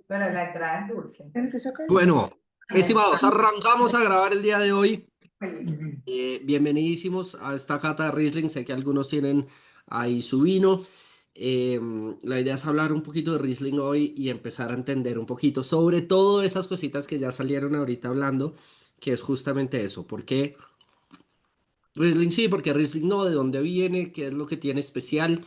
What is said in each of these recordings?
Pero la entrada es dulce. Empieza acá. Bueno, Es estimados, arrancamos a grabar el día de hoy. feliz. Bienvenidísimos a esta cata de Riesling. Sé que algunos tienen ahí su vino. Eh, la idea es hablar un poquito de Riesling hoy y empezar a entender un poquito sobre todo esas cositas que ya salieron ahorita hablando, que es justamente eso. ¿Por qué Riesling sí? ¿Por qué Riesling no? ¿De dónde viene? ¿Qué es lo que tiene especial?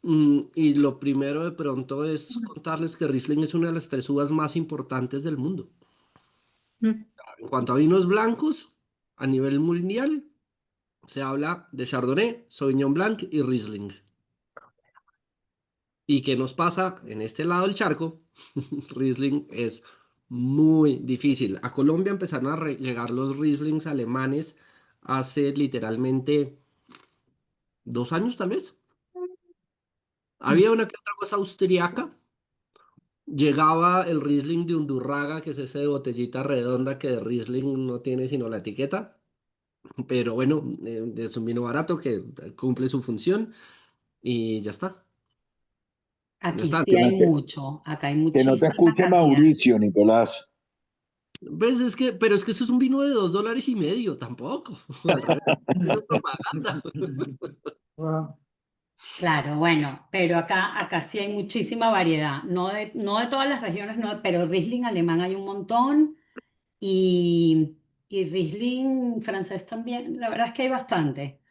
Y lo primero de pronto es contarles que Riesling es una de las tres uvas más importantes del mundo. Mm. En cuanto a vinos blancos, a nivel mundial, se habla de Chardonnay, Sauvignon Blanc y Riesling. ¿Y qué nos pasa en este lado del charco? Riesling es muy difícil. A Colombia empezaron a llegar los Rieslings alemanes hace literalmente 2 años, tal vez. Había una que otra cosa austriaca. Llegaba el Riesling de Undurraga, que es ese de botellita redonda que de Riesling no tiene sino la etiqueta. Pero bueno, es un vino barato que cumple su función y ya está. Ya Aquí está. sí Que no hay te, mucho, acá hay que no te muchísima escuche cantidad. Mauricio, Nicolás. ¿Ves? Pero es que eso es un vino de $2.50, tampoco. Al revés, es propaganda. Wow. Claro, bueno, pero acá sí hay muchísima variedad, no de todas las regiones, no, pero Riesling alemán hay un montón y Riesling francés también, la verdad es que hay bastante.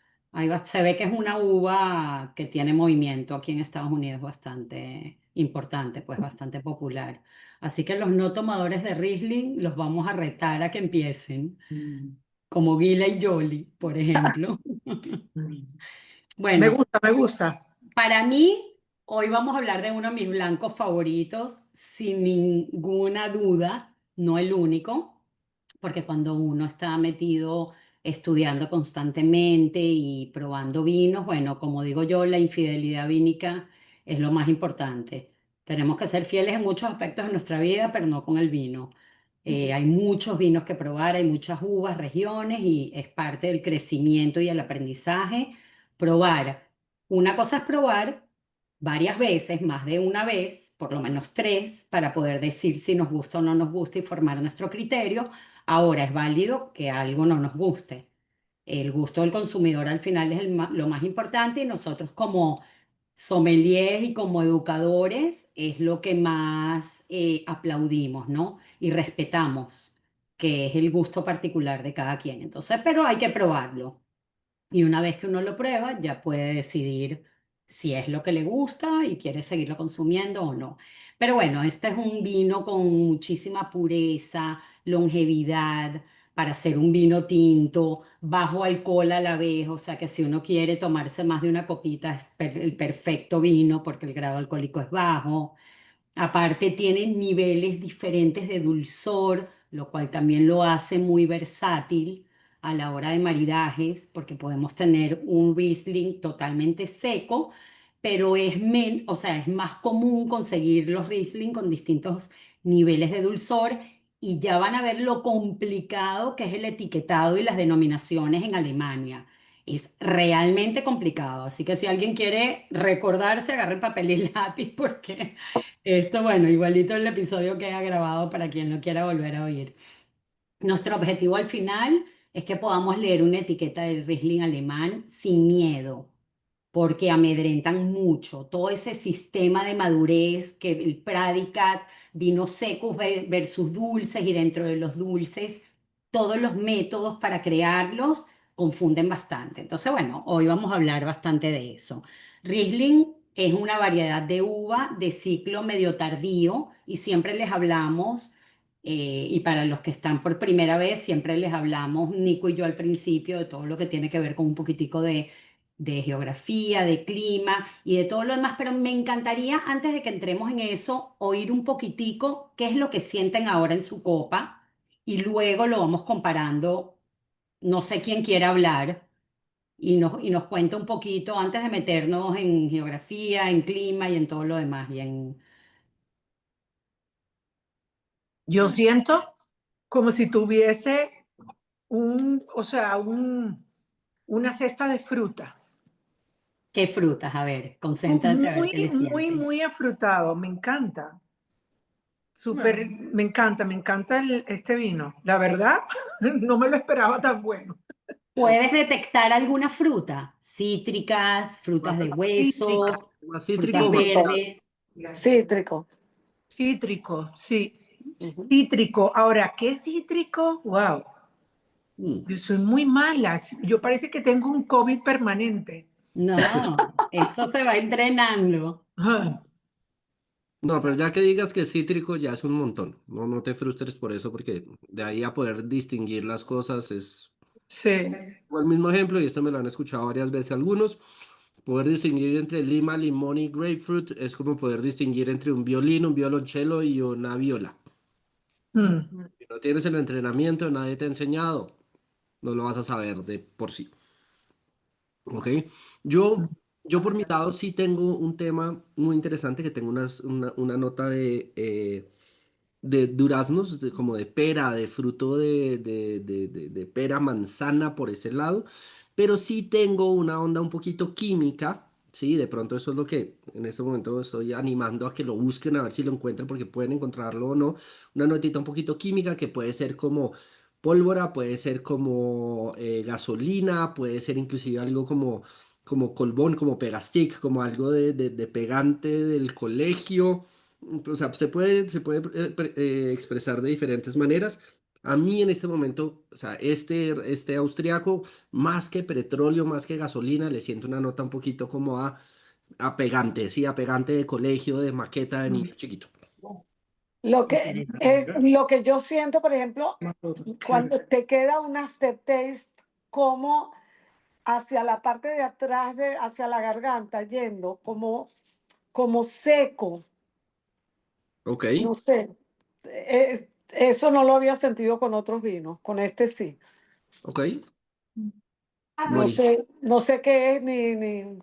Se ve que es una uva que tiene movimiento aquí en Estados Unidos bastante importante, pues bastante popular. Así que los no tomadores de Riesling los vamos a retar a que empiecen, Mm. como Gila y Jolie, por ejemplo. Mm. Me Bueno. gusta, me gusta. Para mí, hoy vamos a hablar de uno de mis blancos favoritos, sin ninguna duda, no el único, porque cuando uno está metido estudiando constantemente y probando vinos, bueno, como digo yo, la infidelidad vínica es lo más importante. Tenemos que ser fieles en muchos aspectos de nuestra vida, pero no con el vino. Hay muchos vinos que probar, hay muchas uvas, regiones y es parte del crecimiento y el aprendizaje probar. Una cosa es probar varias veces, más de una vez, por lo menos tres, para poder decir si nos gusta o no nos gusta y formar nuestro criterio. Ahora es válido que algo no nos guste. El gusto del consumidor al final es lo más importante y nosotros como sommeliers y como educadores es lo que más aplaudimos, ¿no? Y respetamos, que es el gusto particular de cada quien. Entonces, pero hay que probarlo. Y una vez que uno lo prueba, ya puede decidir si es lo que le gusta y quiere seguirlo consumiendo o no. Pero bueno, este es un vino con muchísima pureza, longevidad, para hacer un vino tinto, bajo alcohol a la vez, o sea que si uno quiere tomarse más de una copita es el perfecto vino porque el grado alcohólico es bajo. Aparte tiene niveles diferentes de dulzor, lo cual también lo hace muy versátil a la hora de maridajes, porque podemos tener un Riesling totalmente seco, pero o sea, es más común conseguir los Riesling con distintos niveles de dulzor y ya van a ver lo complicado que es el etiquetado y las denominaciones en Alemania. Es realmente complicado, así que si alguien quiere recordarse, agarre papel y lápiz porque esto, bueno, igualito el episodio queda grabado para quien lo quiera volver a oír. Nuestro objetivo al final es que podamos leer una etiqueta de Riesling alemán sin miedo, porque amedrentan mucho. Todo ese sistema de madurez, que el Pradicat, vinos secos versus dulces, y dentro de los dulces, todos los métodos para crearlos confunden bastante. Entonces, bueno, hoy vamos a hablar bastante de eso. Riesling es una variedad de uva de ciclo medio tardío y siempre les hablamos, y para los que están por primera vez, siempre les hablamos, Nico y yo al principio, de todo lo que tiene que ver con un poquitico de geografía, de clima y de todo lo demás, pero me encantaría, antes de que entremos en eso, oír un poquitico qué es lo que sienten ahora en su copa y luego lo vamos comparando. No sé quién quiere hablar y nos cuenta un poquito antes de meternos en geografía, en clima y en todo lo demás. Yo siento como si tuviese o sea, una cesta de frutas. ¿Qué frutas? A ver, concéntrate a ver qué Muy, le muy, sientes. muy afrutado. Me encanta. súper, me encanta este vino. La verdad, no me lo esperaba tan bueno. ¿Puedes detectar alguna fruta? Cítricas, frutas de hueso, Más frutas cítrico, verdes. Cítrico. Cítrico, sí. Ujú. Cítrico. Ahora, ¿qué cítrico? Wow. Mm. Yo soy muy mala. Yo parece que tengo un COVID permanente. No, eso se va entrenando. Ah, No, pero ya que digas que es cítrico ya es un montón. No, no te frustres por eso, porque de ahí a poder distinguir las cosas es sí. el mismo ejemplo, y esto me lo han escuchado varias veces algunos. Poder distinguir entre lima, limón y grapefruit es como poder distinguir entre un violín, un violonchelo y una viola. Mm. Si no tienes el entrenamiento, nadie te ha enseñado, no lo vas a saber de por sí. ¿Ok? Yo por mi lado sí tengo un tema muy interesante que tengo una nota de duraznos, como de pera, de fruto de pera, manzana por ese lado, pero sí tengo una onda un poquito química, ¿sí? De pronto eso es lo que en este momento estoy animando a que lo busquen a ver si lo encuentran porque pueden encontrarlo o no. Una notita un poquito química que puede ser como pólvora, puede ser como gasolina, puede ser inclusive algo como colbón, como pegastick, como algo de pegante del colegio. O sea, se puede expresar de diferentes maneras. A mí en este momento, o sea, este austriaco, más que petróleo, más que gasolina, le siento una nota un poquito como a pegante, sí, a pegante de colegio, de maqueta de niño chiquito. Lo que yo siento, por ejemplo, cuando te queda un aftertaste como hacia la parte de atrás, hacia la garganta, yendo como seco, Ok, no sé. Eso no lo había sentido con otros vinos, con este sí. ok, No buenísimo. sé, no sé qué es ni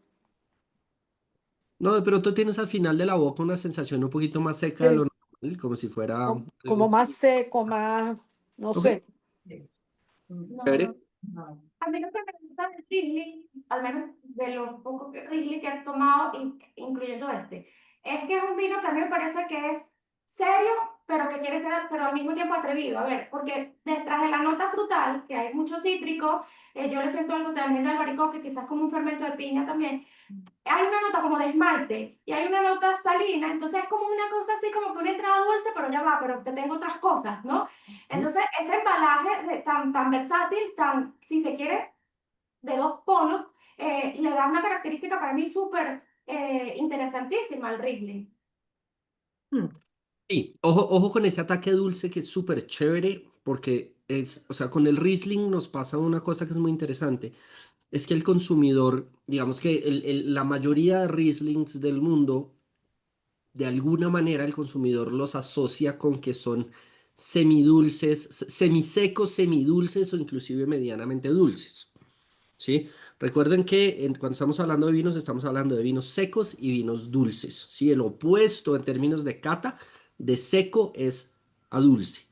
No, de pronto tienes al final de la boca una sensación un poquito más seca de lo sí, normal, como si fuera como algo. más seco, más, no Ok, sé. chévere. A mí lo que me gusta del Riesling, al menos de los pocos Riesling que he tomado, incluyendo este, es que es un vino que a mí me parece que es serio, pero que quiere ser, pero al mismo tiempo atrevido. A ver, porque detrás de la nota frutal, que hay mucho cítrico, yo le siento algo también de albaricoque, quizás como un fermento de piña también. Hay una nota como de esmalte y hay una nota salina, entonces es como una cosa así como que una entrada dulce, pero ya va, pero te tengo otras cosas, ¿no? Entonces, ese embalaje tan versátil, tan, si se quiere, de dos polos, le da una característica para mí súper interesantísima al Riesling. Mm. Sí, ojo con ese ataque dulce que es súper chévere porque es, o sea, con el Riesling nos pasa una cosa que es muy interesante, es que el consumidor, digamos que la mayoría de Rieslings del mundo, de alguna manera el consumidor los asocia con que son semidulces, semisecos, semidulces o inclusive medianamente dulces, ¿sí? Recuerden que cuando estamos hablando de vinos, estamos hablando de vinos secos y vinos dulces, ¿sí? El opuesto en términos de cata de seco es a dulce.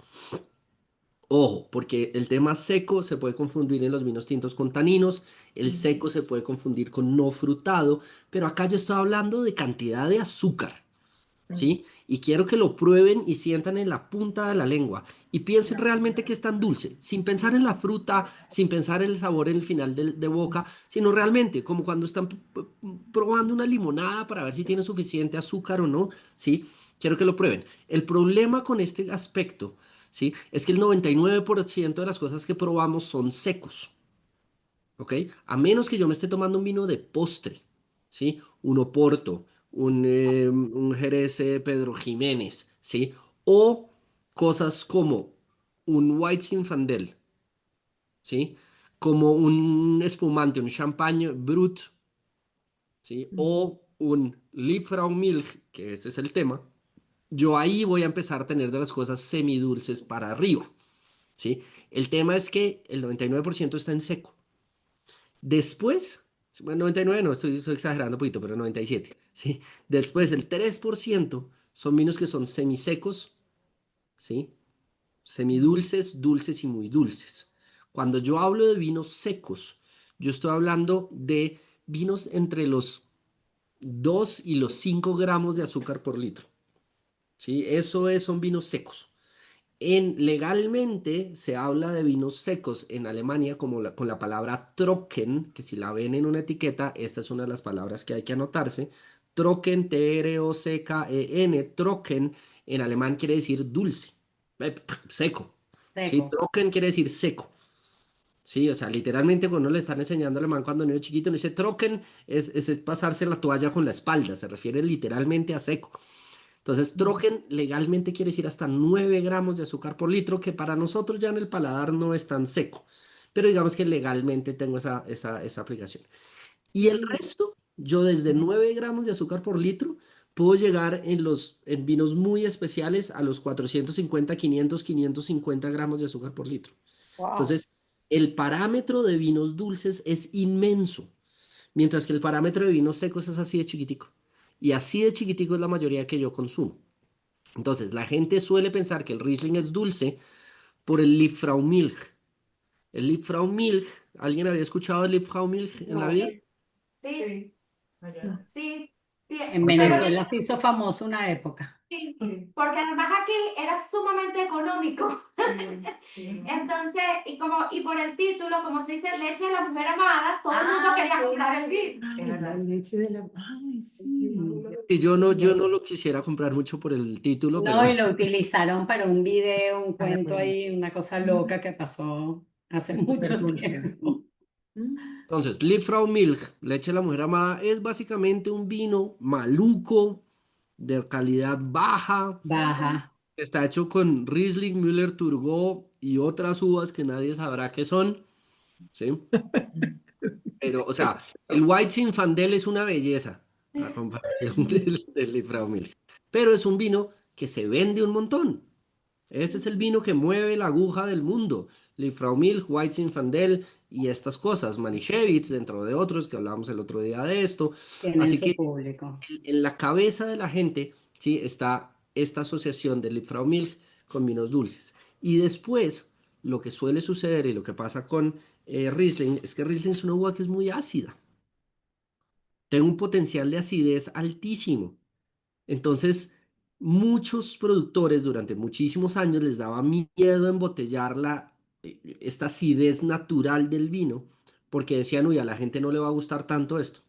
Ojo, porque el tema seco se puede confundir en los vinos tintos con taninos, el seco se puede confundir con no frutado, pero acá yo estoy hablando de cantidad de azúcar, ¿sí? Y quiero que lo prueben y sientan en la punta de la lengua y piensen realmente que es tan dulce, sin pensar en la fruta, sin pensar en el sabor en el final de boca, sino realmente como cuando están probando una limonada para ver si tiene suficiente azúcar o no, ¿sí? Quiero que lo prueben. El problema con este aspecto, ¿sí? Es que el 99% de las cosas que probamos son secos, ¿ok? A menos que yo me esté tomando un vino de postre, ¿sí? Un Oporto, un Jerez Pedro Jiménez, ¿sí? O cosas como un White Zinfandel, ¿sí? Como un espumante, un champagne brut, ¿sí? O un Liebfraumilch, que ese es el tema. Yo ahí voy a empezar a tener de las cosas semidulces para arriba, ¿sí? El tema es que el 99% está en seco. Después, bueno, 99 no, estoy exagerando un poquito, pero 97, ¿sí? Después, el 3% son vinos que son semisecos, ¿sí? Semidulces, dulces y muy dulces. Cuando yo hablo de vinos secos, yo estoy hablando de vinos entre los 2 y los 5 gramos de azúcar por litro. ¿sí? Son vinos secos. Legalmente se habla de vinos secos en Alemania con la palabra Trocken, que si la ven en una etiqueta, esta es una de las palabras que hay que anotarse. Trocken, Trocken, Trocken, en alemán quiere decir dulce, seco. ¿Sí? Seco. Trocken quiere decir seco. Sí, o sea, literalmente cuando uno le están enseñando alemán cuando niño chiquito, no dice Trocken, es pasarse la toalla con la espalda, se refiere literalmente a seco. Entonces, Trocken legalmente quiere decir hasta 9 gramos de azúcar por litro, que para nosotros ya en el paladar no es tan seco. Pero digamos que legalmente tengo esa aplicación. Y el resto, yo desde 9 gramos de azúcar por litro, puedo llegar en vinos muy especiales a los 450, 500, 550 gramos de azúcar por litro. Wow. Entonces, el parámetro de vinos dulces es inmenso, mientras que el parámetro de vinos secos es así de chiquitico. Y así de chiquitico es la mayoría que yo consumo. Entonces, la gente suele pensar que el Riesling es dulce por el Liebfraumilch. El Liebfraumilch, ¿alguien había escuchado el Liebfraumilch en la No. vida? Sí, sí, Sí, allá. sí, sí, En Ok. pero Venezuela se hizo famoso una época. sí, porque además aquí era sumamente económico. Sí. Entonces, y por el título, como se dice leche de la mujer amada, todo el mundo quería comprar el vino. Ay, la leche de la... Ay, sí. Y yo no lo quisiera comprar mucho por el título, pero No, y lo utilizaron para un video, un Para cuento poner. ahí, una cosa loca que pasó hace Es súper mucho dulce. tiempo. entonces, Liebfraumilch, leche de la mujer amada, es básicamente un vino maluco, de calidad baja, Baja. que está hecho con Riesling, Müller, Turgau y otras uvas que nadie sabrá qué son, ¿sí? Pero, o sea, el White Zinfandel es una belleza a comparación del Liebfraumilch. Pero es un vino que se vende un montón. Ese es el vino que mueve la aguja del mundo. Liebfraumilch, White Zinfandel y estas cosas. Manischewitz, dentro de otros, que hablábamos el otro día de esto. Tienen Así su que público. en la cabeza de la gente, ¿sí? Está esta asociación del Liebfraumilch con vinos dulces. Y después, lo que suele suceder y lo que pasa con Riesling es que Riesling es una uva que es muy ácida. Tiene un potencial de acidez altísimo. Entonces, muchos productores durante muchísimos años les daba miedo embotellar esta acidez natural del vino, porque decían, uy, a la gente no le va a gustar tanto esto.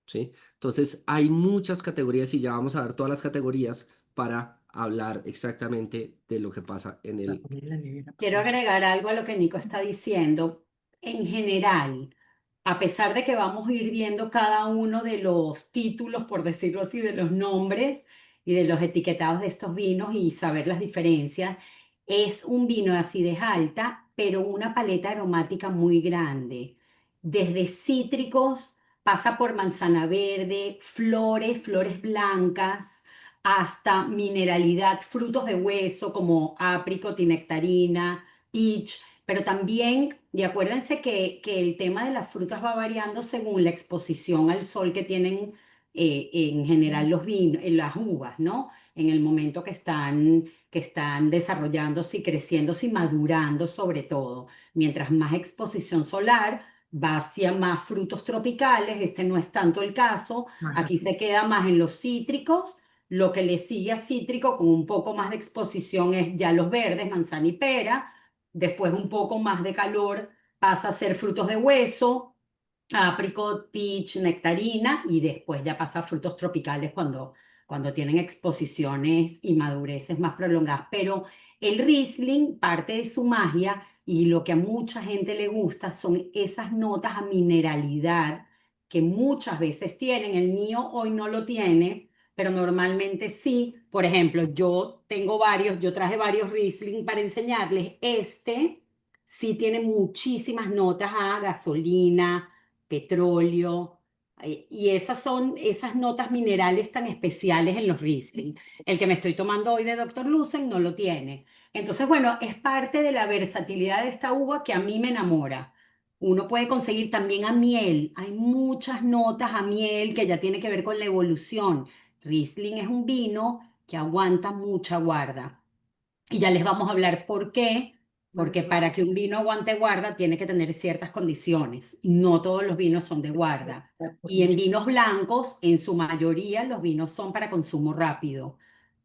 ¿Sí? Entonces, hay muchas categorías y ya vamos a ver todas las categorías para hablar exactamente de lo que pasa en La el... ponía en la nevera. Quiero agregar algo a lo que Nico está diciendo. En general, a pesar de que vamos a ir viendo cada uno de los títulos, por decirlo así, de los nombres y de los etiquetados de estos vinos y saber las diferencias, es un vino de acidez alta, pero una paleta aromática muy grande. Desde cítricos, pasa por manzana verde, flores blancas, hasta mineralidad, frutos de hueso como apricot y nectarina, peach, pero también, y acuérdense que el tema de las frutas va variando según la exposición al sol que tienen en general los vinos, las uvas, ¿no? En el momento que están desarrollándose y creciéndose y madurando sobre todo. Mientras más exposición solar, va hacia más frutos tropicales, este no es tanto el caso, Ajá. aquí se queda más en los cítricos. Lo que le sigue a cítrico con un poco más de exposición es ya los verdes, manzana y pera. Después un poco más de calor pasa a ser frutos de hueso, apricot, peach, nectarina y después ya pasa a frutos tropicales cuando tienen exposiciones y madureces más prolongadas. Pero el Riesling, parte de su magia y lo que a mucha gente le gusta son esas notas a mineralidad que muchas veces tienen. El mío hoy no lo tiene, pero normalmente sí. Por ejemplo, yo traje varios Riesling para enseñarles. Este sí tiene muchísimas notas a gasolina, petróleo, y esas son esas notas minerales tan especiales en los Riesling. El que me estoy tomando hoy de Dr. Lucen no lo tiene. Entonces, bueno, es parte de la versatilidad de esta uva que a mí me enamora. Uno puede conseguir también a miel. Hay muchas notas a miel que ya tiene que ver con la evolución. Riesling es un vino que aguanta mucha guarda. Y ya les vamos a hablar por qué. Porque para que un vino aguante guarda tiene que tener ciertas condiciones. No todos los vinos son de guarda. Y en vinos blancos, en su mayoría, los vinos son para consumo rápido.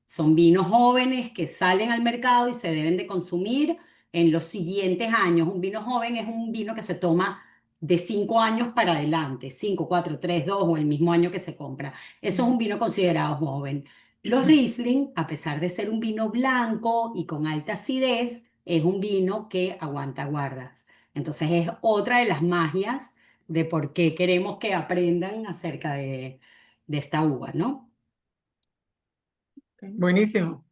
Son vinos jóvenes que salen al mercado y se deben de consumir en los siguientes años. Un vino joven es un vino que se toma de 5 años para adelante, 5, 4, 3, 2 o el mismo año que se compra. Eso es un vino considerado joven. Los Riesling, a pesar de ser un vino blanco y con alta acidez, es un vino que aguanta guardas. Entonces es otra de las magias de por qué queremos que aprendan acerca de esta uva, ¿no? Buenísimo.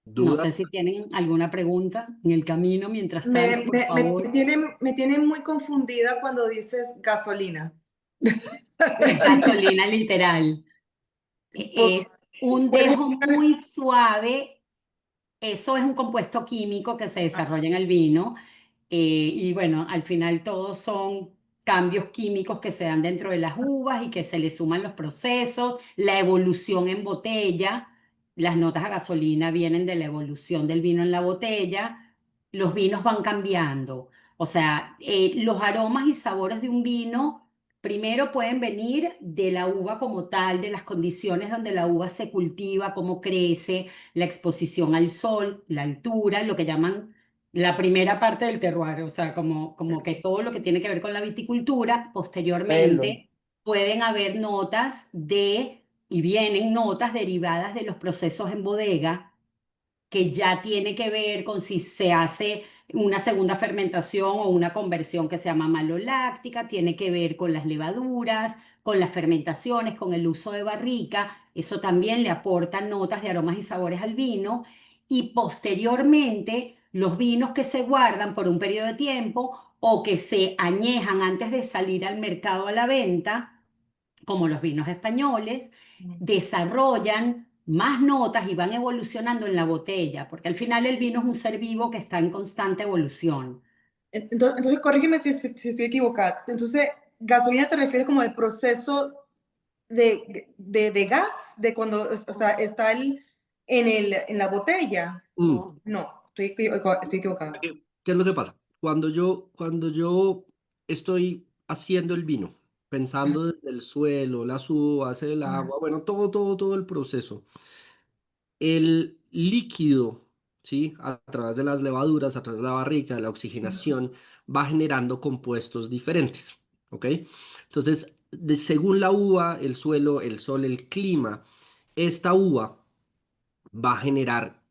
No sé ¿Dudas? si tienen alguna pregunta en el camino, mientras Me, tanto, por me, me favor. tiene, me tiene muy confundida cuando dices gasolina. Es gasolina literal. Es un ¿Puedes dejo muy suave. Eso es un compuesto químico que se desarrolla en el vino. Y bueno, al final todos son cambios químicos que se dan dentro de las uvas y que se le suman los procesos, la evolución en botella. Las notas a gasolina vienen de la evolución del vino en la botella. Los vinos van cambiando. O sea, los aromas y sabores de un vino primero pueden venir de la uva como tal, de las condiciones donde la uva se cultiva, cómo crece, la exposición al sol, la altura, lo que llaman la primera parte del terroir, o sea, como que todo lo que tiene que ver con la viticultura. Pelo. Posteriormente pueden haber notas y vienen notas derivadas de los procesos en bodega, que ya tiene que ver con si se hace una segunda fermentación o una conversión que se llama maloláctica, tiene que ver con las levaduras, con las fermentaciones, con el uso de barrica. Eso también le aporta notas de aromas y sabores al vino. Y posteriormente, los vinos que se guardan por un periodo de tiempo o que se añejan antes de salir al mercado a la venta, como los vinos españoles, desarrollan más notas y van evolucionando en la botella, porque al final el vino es un ser vivo que está en constante evolución. Entonces, corrígeme si estoy equivocada. Entonces, gasolina te refieres como el proceso de gas, de cuando, o sea, está en la botella. Mm, No, estoy equivocada. ¿Qué es lo que pasa? Cuando yo estoy haciendo el vino, Ajá, pensando desde el suelo, las uvas, el ajá, agua, bueno, todo el proceso, el líquido, ¿sí? A través de las levaduras, a través de la barrica, de la oxigenación, va generando compuestos diferentes, ¿ok? Entonces, según la uva, el suelo, el sol, el clima, esta uva va a generar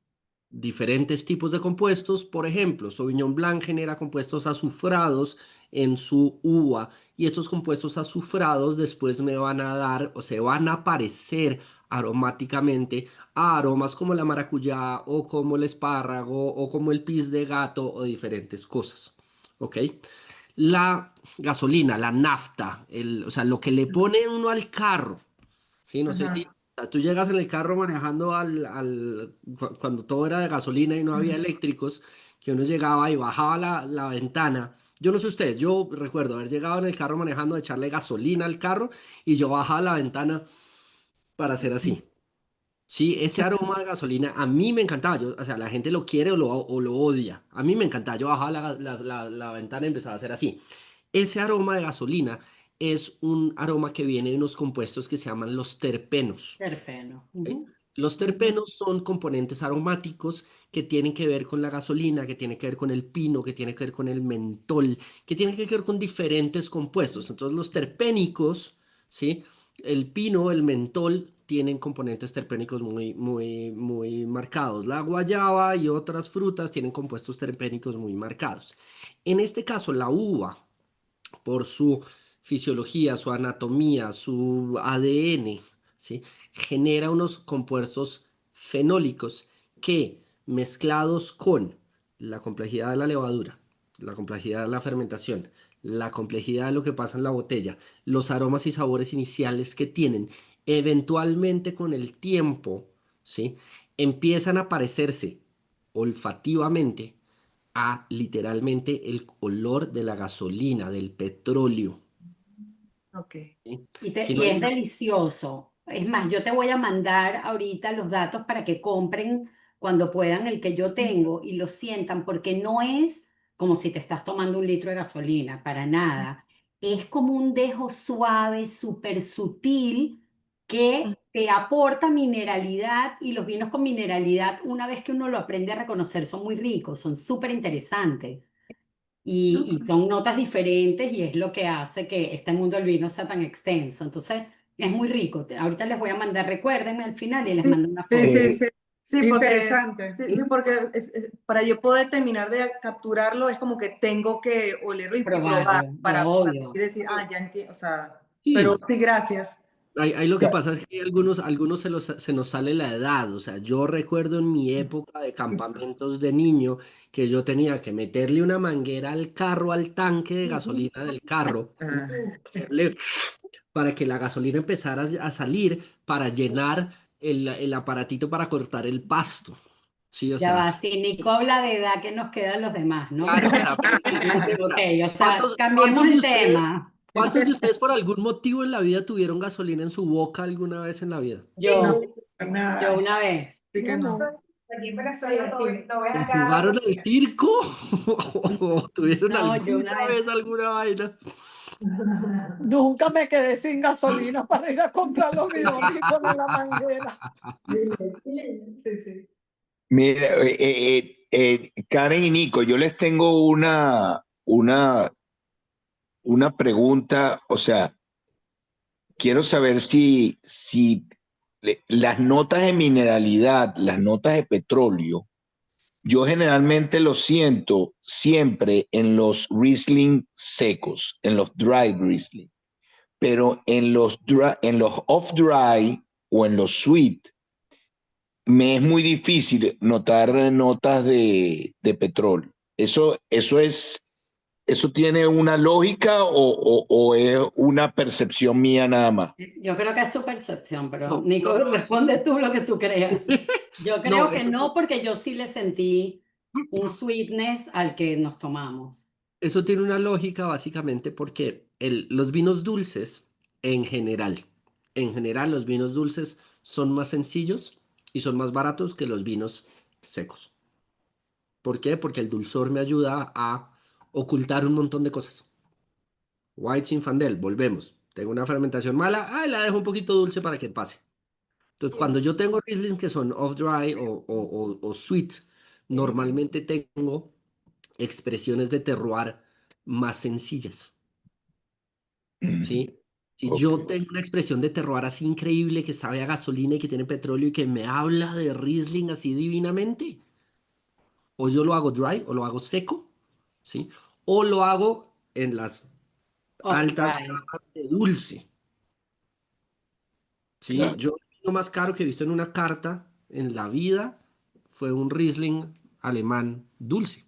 diferentes tipos de compuestos. Por ejemplo, Sauvignon Blanc genera compuestos azufrados en su uva y estos compuestos azufrados después me van a dar o se van a parecer aromáticamente a aromas como la maracuyá o como el espárrago o como el pis de gato o diferentes cosas. ¿Ok? La gasolina, la nafta, o sea, lo que le pone uno al carro. Sí, no sé si ajá, o sea, tú llegas en el carro manejando cuando todo era de gasolina y no había ajá. eléctricos, que uno llegaba y bajaba la ventana. Yo no sé ustedes, yo recuerdo haber llegado en el carro manejando, de echarle gasolina al carro y yo bajaba la ventana para hacer así. Sí, ese aroma de gasolina a mí me encantaba. Yo, o sea, la gente lo quiere o lo odia. A mí me encantaba. Yo bajaba la ventana y empezaba a hacer así. Ese aroma de gasolina es un aroma que viene de unos compuestos que se llaman los terpenos. Terpeno. ¿Ok? Ujú. Los terpenos son componentes aromáticos que tienen que ver con la gasolina, que tienen que ver con el pino, que tienen que ver con el mentol, que tienen que ver con diferentes compuestos. Entonces, los terpénicos, ¿sí? El pino, el mentol, tienen componentes terpénicos muy, muy, muy marcados. La guayaba y otras frutas tienen compuestos terpénicos muy marcados. En este caso, la uva, por su fisiología, su anatomía, su ADN, ¿sí? Genera unos compuestos fenólicos que, mezclados con la complejidad de la levadura, la complejidad de la fermentación, la complejidad de lo que pasa en la botella, los aromas y sabores iniciales que tienen, eventualmente con el tiempo, ¿sí? Empiezan a parecerse olfativamente a literalmente el olor de la gasolina, del petróleo. Ok. ¿Sí? Y, Aquí no y hay es una... delicioso. Es más, yo te voy a mandar ahorita los datos para que compren cuando puedan el que yo tengo y lo sientan, porque no es como si te estás tomando un litro de gasolina, para nada. Es como un dejo suave, súper sutil, que te aporta mineralidad, y los vinos con mineralidad, una vez que uno lo aprende a reconocer, son muy ricos, son súper interesantes. Y son notas diferentes y es lo que hace que este mundo del vino sea tan extenso. Entonces, es muy rico. Ahorita les voy a mandar, recuérdenme al final y les mando una foto. Sí, porque, Interesante. sí, porque para yo poder terminar de capturarlo es como que tengo que olerlo y probar Probarlo, para obvio. decir, ya entiendo, o sea, Sí. pero sí, gracias. Ahí lo que pasa es que algunos se nos sale la edad. O sea, yo recuerdo en mi época de campamentos de niño que yo tenía que meterle una manguera al carro, al tanque de gasolina del carro, hacerle para que la gasolina empezara a salir para llenar el aparatito para cortar el pasto. Sí, o Ya sea, va, si Nico habla de edad, ¿qué nos quedan los demás, no? claro, o sea, precisamente, o sea, Ok, o sea, cambiemos ¿cuántos de el ustedes, tema. cuántos de ustedes por algún motivo en la vida tuvieron gasolina en su boca alguna vez en la vida? Yo Nada. una vez. Así que no. Aquí en Venezuela lo ves ¿O a cada jugaron rato. al circo? ¿O tuvieron No, yo alguna una vez vez. alguna vaina? Nunca me quedé sin gasolina para ir a comprar los bidones y poner la manguera. Mira, Karen y Nico, yo les tengo una pregunta, o sea, quiero saber si las notas de mineralidad, las notas de petróleo, yo generalmente lo siento siempre en los Riesling secos, en los dry Riesling, pero en los off-dry o en los sweet, me es muy difícil notar notas de petróleo. ¿Eso tiene una lógica o es una percepción mía nada más? Yo creo que es tu percepción, pero No, Nico, no, no. responde tú lo que tú creas. Yo creo No, que no, porque yo sí le sentí un sweetness al que nos tomamos. eso tiene una lógica básicamente porque los vinos dulces, en general los vinos dulces son más sencillos y son más baratos que los vinos secos. ¿Por qué? Porque el dulzor me ayuda a ocultar un montón de cosas. White Zinfandel, volvemos. Tengo una fermentación mala, la dejo un poquito dulce para que pase. Entonces, cuando yo tengo Rieslings que son off-dry o sweet, normalmente tengo expresiones de terroir más sencillas. ¿Sí? Si yo Ok. tengo una expresión de terroir así increíble que sabe a gasolina y que tiene petróleo y que me habla de Riesling así divinamente, o yo lo hago dry o lo hago seco, ¿sí? O lo hago en las Off altas dry. gamas de dulce, ¿sí? Claro. Yo lo más caro que he visto en una carta en la vida fue un Riesling alemán dulce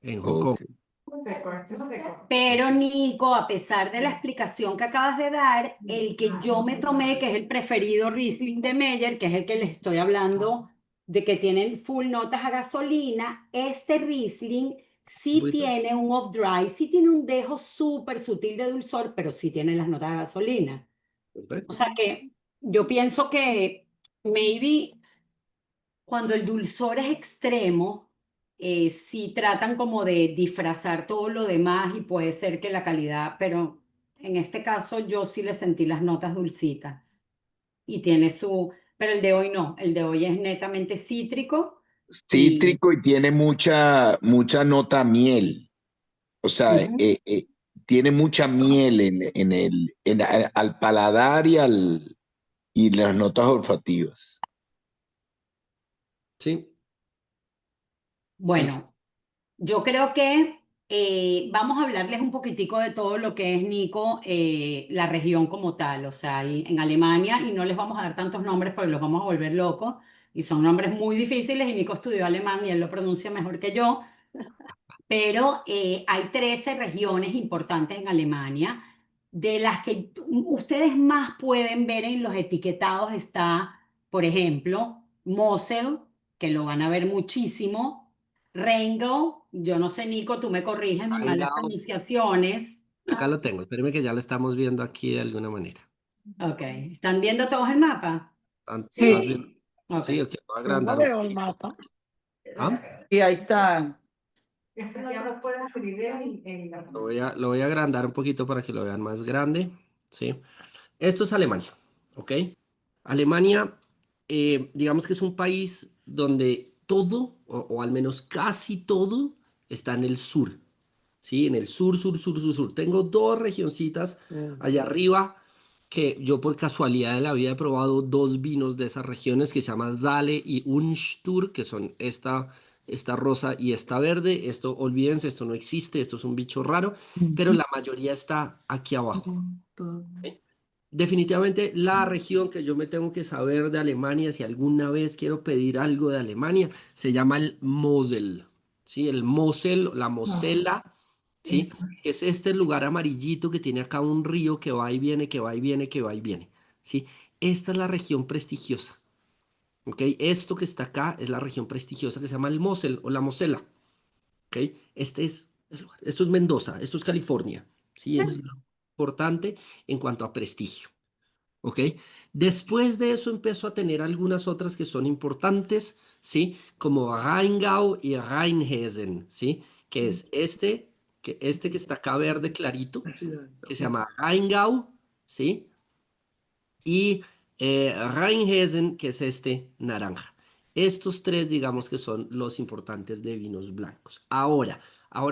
en Hong Kong. Ok. Seco, esto es seco. Pero Nico, a pesar de la explicación que acabas de dar, el que yo me tomé, que es el preferido Riesling de Meyer, que es el que les estoy hablando, de que tienen full notas a gasolina, este Riesling sí Bueno, tiene un off-dry, sí tiene un dejo súper sutil de dulzor, pero sí tiene las notas a gasolina. O perfecto. sea que yo pienso que maybe cuando el dulzor es extremo, sí tratan como de disfrazar todo lo demás y puede ser que la calidad, pero en este caso yo sí le sentí las notas dulcitas y tiene su, pero el de hoy no, el de hoy es netamente cítrico y Cítrico y tiene mucha nota a miel. O sea, ujú. tiene mucha miel al paladar y las notas olfativas. Sí, sí, sí. Bueno, yo creo que vamos a hablarles un poquitico de todo lo que es Nico, la región como tal, o sea, en Alemania, y no les vamos a dar tantos nombres porque los vamos a volver locos, y son nombres muy difíciles, y Nico estudió alemán y él lo pronuncia mejor que yo, pero hay 13 regiones importantes en Alemania, de las que ustedes más pueden ver en los etiquetados está, por ejemplo, Mosel, que lo van a ver muchísimo, Rheingau, yo no sé, Nico, tú me corriges mis malas Rheingau, pronunciaciones. acá lo tengo. Espéreme que ya lo estamos viendo aquí de alguna manera. Ok, ¿están viendo todos el mapa? ¿Estás viendo? Sí, Ok. Sí, es que voy a yo no agrandar un veo el poquito. mapa. ¿Ah? Y ahí está. Ya los puedes escribir en la... Lo voy a agrandar un poquito para que lo vean más grande, ¿sí? Esto es Alemania, ¿ok? Alemania, digamos que es un país donde todo, o al menos casi todo, está en el sur, ¿sí? En el sur, sur, sur, sur, sur. Tengo dos regioncitas allá arriba que yo por casualidad de la vida he probado dos vinos de esas regiones que se llaman Saale y Unstur, que son esta rosa y esta verde. Esto, olvídense, esto no existe, esto es un bicho raro, pero la mayoría está aquí abajo. ¿Sí? Definitivamente la región que yo me tengo que saber de Alemania, si alguna vez quiero pedir algo de Alemania, se llama el Mosel, ¿sí? El Mosel, la Mosela, ¿sí? Que es este lugar amarillito que tiene acá un río que va y viene, que va y viene, que va y viene, ¿sí? Esta es la región prestigiosa, ¿ok? Esto que está acá es la región prestigiosa que se llama el Mosel o la Mosela, ¿ok? Este es el lugar. Esto es Mendoza, esto es California, ¿sí? Es importante en cuanto a prestigio. ¿Ok? Después de eso empezó a tener algunas otras que son importantes, ¿sí? Como Rheingau y Rheinhessen, ¿sí? Que es este que está acá verde clarito, que se llama Rheingau, ¿sí? Y Rheinhessen, que es este naranja. Estos tres, digamos que son los importantes de vinos blancos. Ahora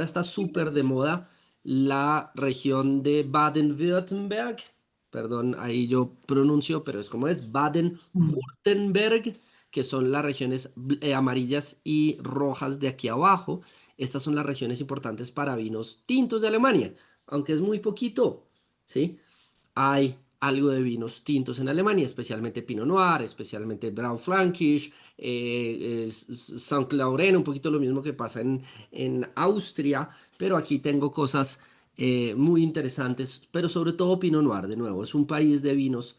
está súper de moda la región de Baden-Württemberg. Perdón, ahí yo pronuncio, pero es como es Baden-Württemberg, que son las regiones amarillas y rojas de aquí abajo. Estas son las regiones importantes para vinos tintos de Alemania, aunque es muy poquito, ¿sí? Hay algo de vinos tintos en Alemania, especialmente Pinot Noir, especialmente Braun Frankisch, Saint Laurent, un poquito lo mismo que pasa en Austria, pero aquí tengo cosas muy interesantes, pero sobre todo Pinot Noir, de nuevo, es un país de vinos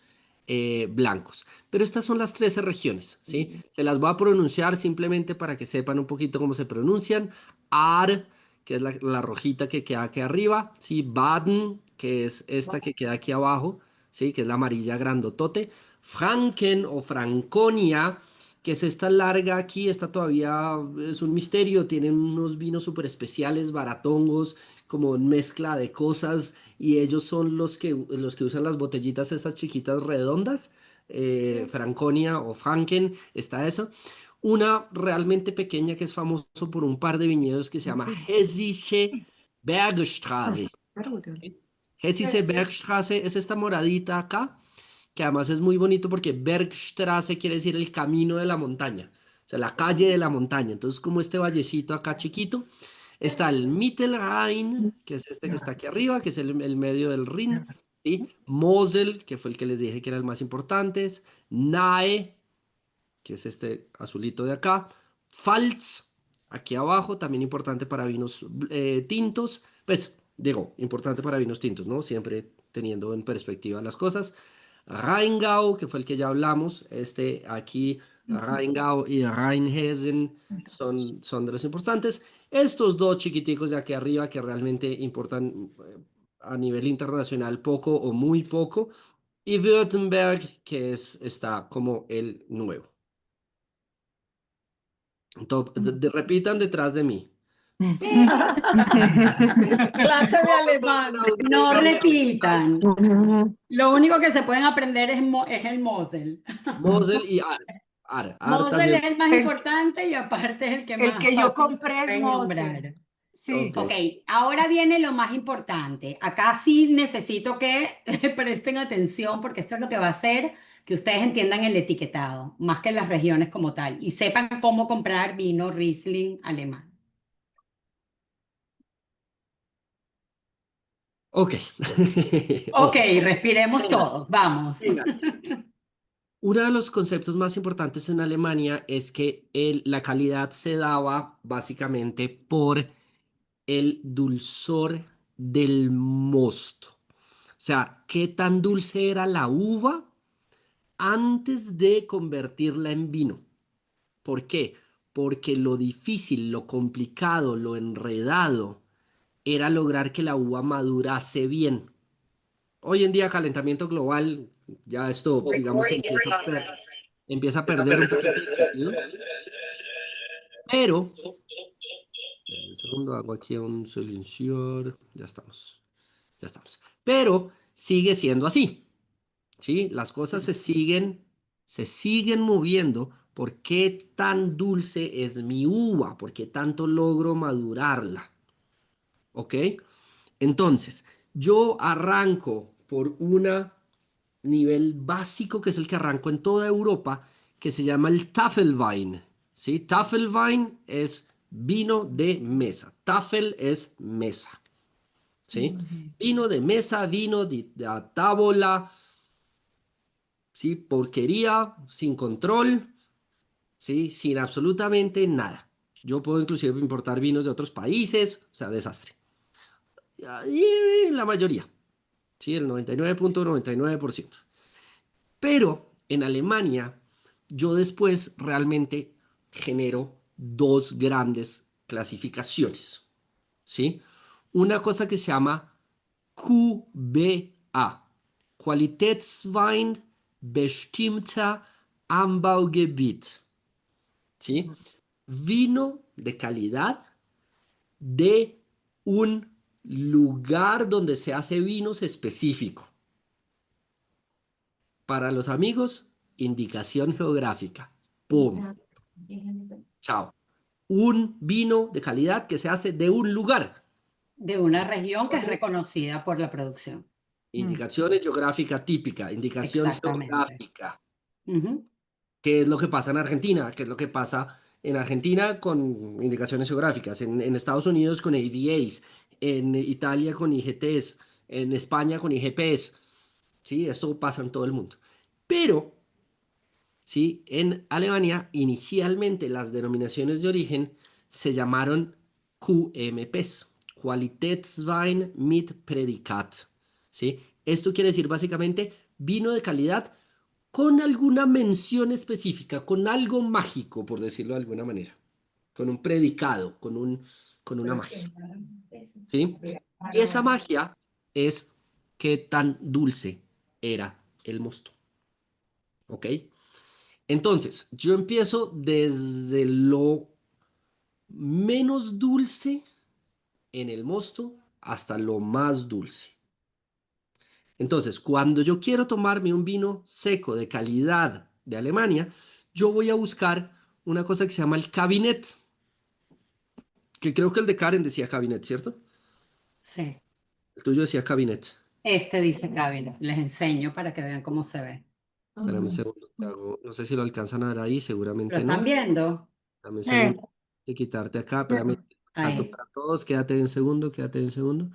blancos. Pero estas son las 13 regiones, ¿sí? Se las voy a pronunciar simplemente para que sepan un poquito cómo se pronuncian. Ar, que es la rojita que queda aquí arriba, ¿sí? Baden, que es esta que queda aquí abajo, ¿sí? Que es la amarilla grandotote. Franken o Franconia, que es esta larga aquí, esta todavía es un misterio, tienen unos vinos súper especiales, baratongos, como mezcla de cosas, y ellos son los que usan las botellitas esas chiquitas redondas, Franconia o Franken, está eso. Una realmente pequeña que es famoso por un par de viñedos que se llama Hessische Bergstraße. Hessische Bergstraße es esta moradita acá, que además es muy bonito porque Bergstraße quiere decir el camino de la montaña, o sea, la calle de la montaña. Entonces, como este vallecito acá chiquito, está el Mittelrhein, que es este que está aquí arriba, que es el medio del Rin, ¿sí? Mosel, que fue el que les dije que era el más importante, Nahe, que es este azulito de acá, Pfalz, aquí abajo, también importante para vinos tintos, pues digo, importante para vinos tintos, ¿no? Siempre teniendo en perspectiva las cosas. Rheingau, que fue el que ya hablamos, este aquí, Rheingau y Rheinhessen son de los importantes. Estos dos chiquiticos de aquí arriba que realmente importan a nivel internacional poco o muy poco, y Württemberg, que está como el nuevo. Repitan detrás de mí. Clase de alemán. No repitan. Lo único que se pueden aprender es el Mosel. Mosel y Ar. Ar Mosel también. es el más importante y aparte es el que El más que yo fácil compré es pueden Mosel. nombrar. Sí. Ok. Ok, ahora viene lo más importante. Acá sí necesito que presten atención porque esto es lo que va a hacer que ustedes entiendan el etiquetado, más que las regiones como tal, y sepan cómo comprar vino Riesling alemán. Ok. Ok, Ojo. respiremos todos, vamos. Uno de los conceptos más importantes en Alemania es que la calidad se daba básicamente por el dulzor del mosto. O sea, qué tan dulce era la uva antes de convertirla en vino. ¿Por qué? Porque lo difícil, lo complicado, lo enredado era lograr que la uva madurase bien. Hoy en día, calentamiento global, ya esto, digamos que empieza a perder un poquito de sentido. Pero, un segundo, hago aquí un silenciador. Ya estamos. Pero sigue siendo así. ¿sí? Las cosas se siguen moviendo. ¿Por qué tan dulce es mi uva? ¿Por qué tanto logro madurarla? ¿Ok? Entonces, yo arranco por un nivel básico que es el que arranco en toda Europa, que se llama el Tafelwein. ¿Sí? Tafelwein es vino de mesa. Tafel es mesa. ¿Sí? Vino de mesa, vino de a tavola, ¿sí? Porquería, sin control, ¿sí? Sin absolutamente nada. Yo puedo inclusive importar vinos de otros países, o sea, desastre. Y la mayoría, ¿sí? El 99.99%. Pero en Alemania, yo después realmente genero dos grandes clasificaciones, ¿sí? Una cosa que se llama QBA, Qualitätswein bestimmter Anbaugebiet, ¿sí? Vino de calidad de un lugar donde se hace vinos específico. Para los amigos, indicación geográfica. ¡Pum! Chao. Un vino de calidad que se hace de un lugar. De una región que es reconocida por la producción. Indicaciones geográfica típica, indicación Exactamente. geográfica. Ujú. ¿Qué es lo que pasa en Argentina? ¿Qué es lo que pasa en Argentina con indicaciones geográficas? En Estados Unidos con AVAs, en Italia con IGTs, en España con IGPs. ¿Sí? Esto pasa en todo el mundo. Pero, ¿sí? En Alemania, inicialmente las denominaciones de origen se llamaron QMPs, Qualitätswein mit Prädikat. ¿Sí? Esto quiere decir básicamente vino de calidad con alguna mención específica, con algo mágico, por decirlo de alguna manera, con un predicado, con una magia, ¿sí? Y esa magia es qué tan dulce era el mosto, ¿ok? Entonces, yo empiezo desde lo menos dulce en el mosto hasta lo más dulce. Entonces, cuando yo quiero tomarme un vino seco de calidad de Alemania, yo voy a buscar una cosa que se llama el Cabinet, que creo que el de Karen decía Cabinet, ¿cierto? Sí. El tuyo decía Cabinet. Este dice Cabinet. Les enseño para que vean cómo se ve. Espérame un segundo, no sé si lo alcanzan a ver ahí, ¿Lo seguramente están no. viendo? Dame un segundo de quitarte acá, espérame. Salto Ahí. para todos, quédate un segundo, quédate un segundo.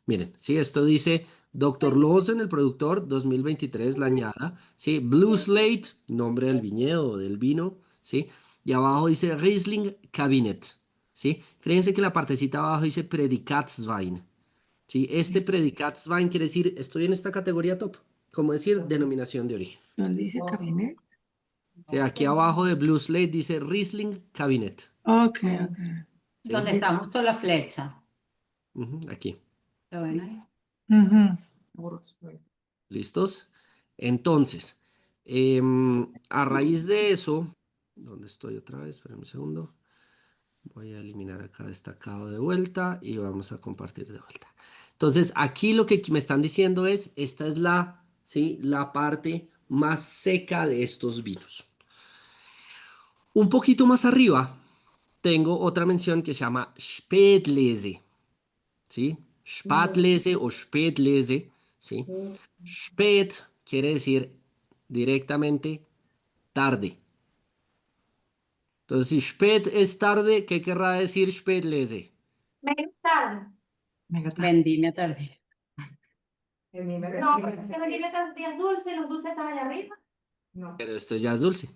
Miren, sí, esto dice Dr. Lawson, el productor, 2023, la añada, ¿sí? Blue Slate, nombre del viñedo o del vino, ¿sí? Y abajo dice Riesling Cabinet, ¿sí? Fíjense que la partecita abajo dice Predikatswein, ¿sí? Este Predikatswein quiere decir, estoy en esta categoría top, como decir, denominación de origen. ¿Dónde dice cabinet? Sí, aquí abajo de Blue Slate dice Riesling Cabinet, Ok, ok. ¿sí? Donde está justo la flecha. Aquí. ¿Lo ven ahí? ¿Listos? Entonces, a raíz de eso, ¿dónde estoy otra vez? Esperen un segundo. Voy a eliminar acá destacado de vuelta y vamos a compartir de vuelta. Entonces, aquí lo que me están diciendo es, esta es la, ¿sí? La parte más seca de estos vinos. Un poquito más arriba, tengo otra mención que se llama Spätlese, ¿sí? Spätlese o Spätlese, ¿sí? Spät quiere decir directamente tarde. Entonces, si spät es tarde, ¿qué querrá decir Spätlese? Menos tarde. Vendimia tardía. No, porque se me tiene tantos días dulces y los dulces están allá arriba. Pero esto ya es dulce.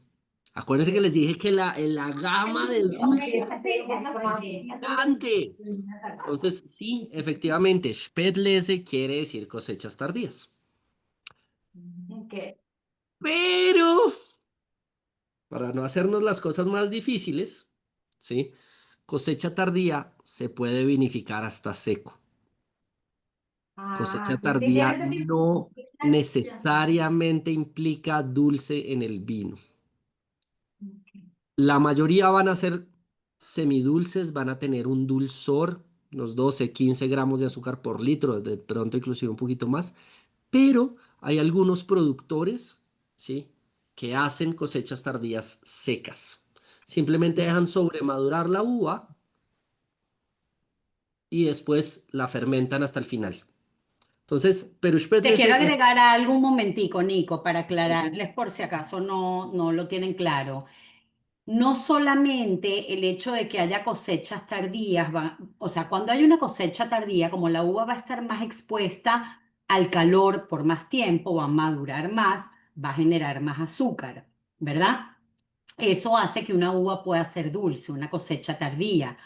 Acuérdense que les dije que la gama de dulce es gigante. Entonces, sí, efectivamente, Spätlese quiere decir cosechas tardías. Ok. Pero, para no hacernos las cosas más difíciles, ¿sí? Cosecha tardía se puede vinificar hasta seco. Cosecha Sí, sí, tiene tardía sentido. no necesariamente implica dulce en el vino. La mayoría van a ser semidulces, van a tener un dulzor, unos 12, 15 gramos de azúcar por litro, de pronto inclusive un poquito más, pero hay algunos productores, ¿sí? Que hacen cosechas tardías secas. Simplemente dejan sobremadurar la uva y después la fermentan hasta el final. Entonces, pero Te quiero agregar algo un momentico, Nico, para aclararles por si acaso no lo tienen claro. No solamente el hecho de que haya cosechas tardías, o sea, cuando hay una cosecha tardía, como la uva va a estar más expuesta al calor por más tiempo, va a madurar más, va a generar más azúcar, ¿verdad? Eso hace que una uva pueda ser dulce, una cosecha tardía.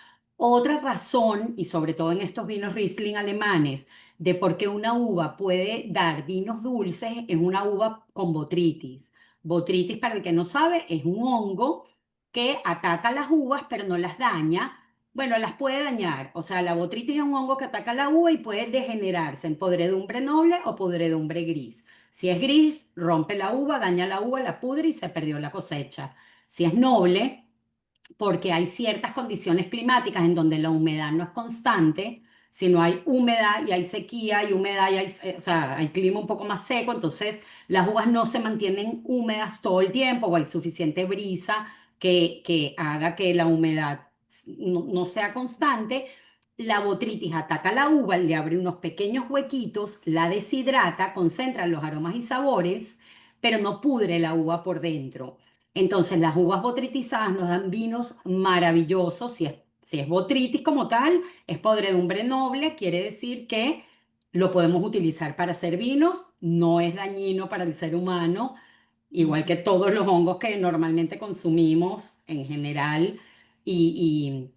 Otra razón, y sobre todo en estos vinos Riesling alemanes, de por qué una uva puede dar vinos dulces es una uva con botrytis. Botrytis, para el que no sabe, es un hongo que ataca las uvas, pero no las daña. Bueno, las puede dañar. O sea, la botrytis es un hongo que ataca la uva y puede degenerarse en podredumbre noble o podredumbre gris. Si es gris, rompe la uva, daña la uva, la pudre y se perdió la cosecha. Si es noble, porque hay ciertas condiciones climáticas en donde la humedad no es constante, si no hay humedad y hay sequía y humedad y hay, o sea, hay clima un poco más seco, entonces las uvas no se mantienen húmedas todo el tiempo o hay suficiente brisa que haga que la humedad no sea constante. La botrytis ataca la uva, le abre unos pequeños huequitos, la deshidrata, concentra los aromas y sabores, pero no pudre la uva por dentro. Entonces, las uvas botritizadas nos dan vinos maravillosos. Si es botritis como tal, es podredumbre noble, quiere decir que lo podemos utilizar para hacer vinos, no es dañino para el ser humano, igual que todos los hongos que normalmente consumimos en general y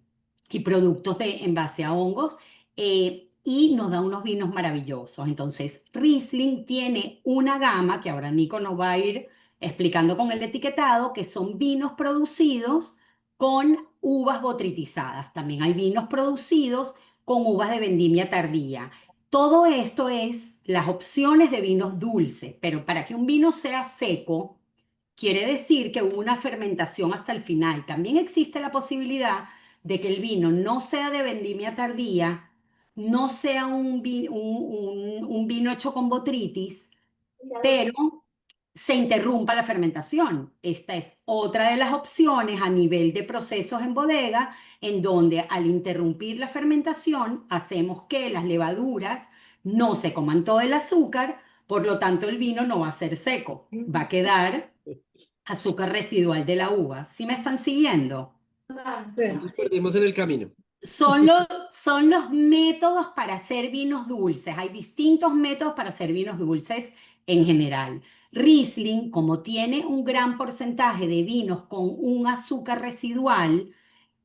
productos en base a hongos. Y nos da unos vinos maravillosos. Entonces, Riesling tiene una gama que ahora Nico nos va a ir explicando con el etiquetado, que son vinos producidos con uvas botritizadas. También hay vinos producidos con uvas de vendimia tardía. Todo esto es las opciones de vinos dulces, pero para que un vino sea seco, quiere decir que hubo una fermentación hasta el final. También existe la posibilidad de que el vino no sea de vendimia tardía, no sea un vino hecho con botritis, pero se interrumpa la fermentación. Esta es otra de las opciones a nivel de procesos en bodega, en donde al interrumpir la fermentación hacemos que las levaduras no se coman todo el azúcar, por lo tanto el vino no va a ser seco, va a quedar azúcar residual de la uva. ¿Sí me están siguiendo? nos perdimos en el camino. Son los métodos para hacer vinos dulces. Hay distintos métodos para hacer vinos dulces en general. Riesling, como tiene un gran porcentaje de vinos con un azúcar residual,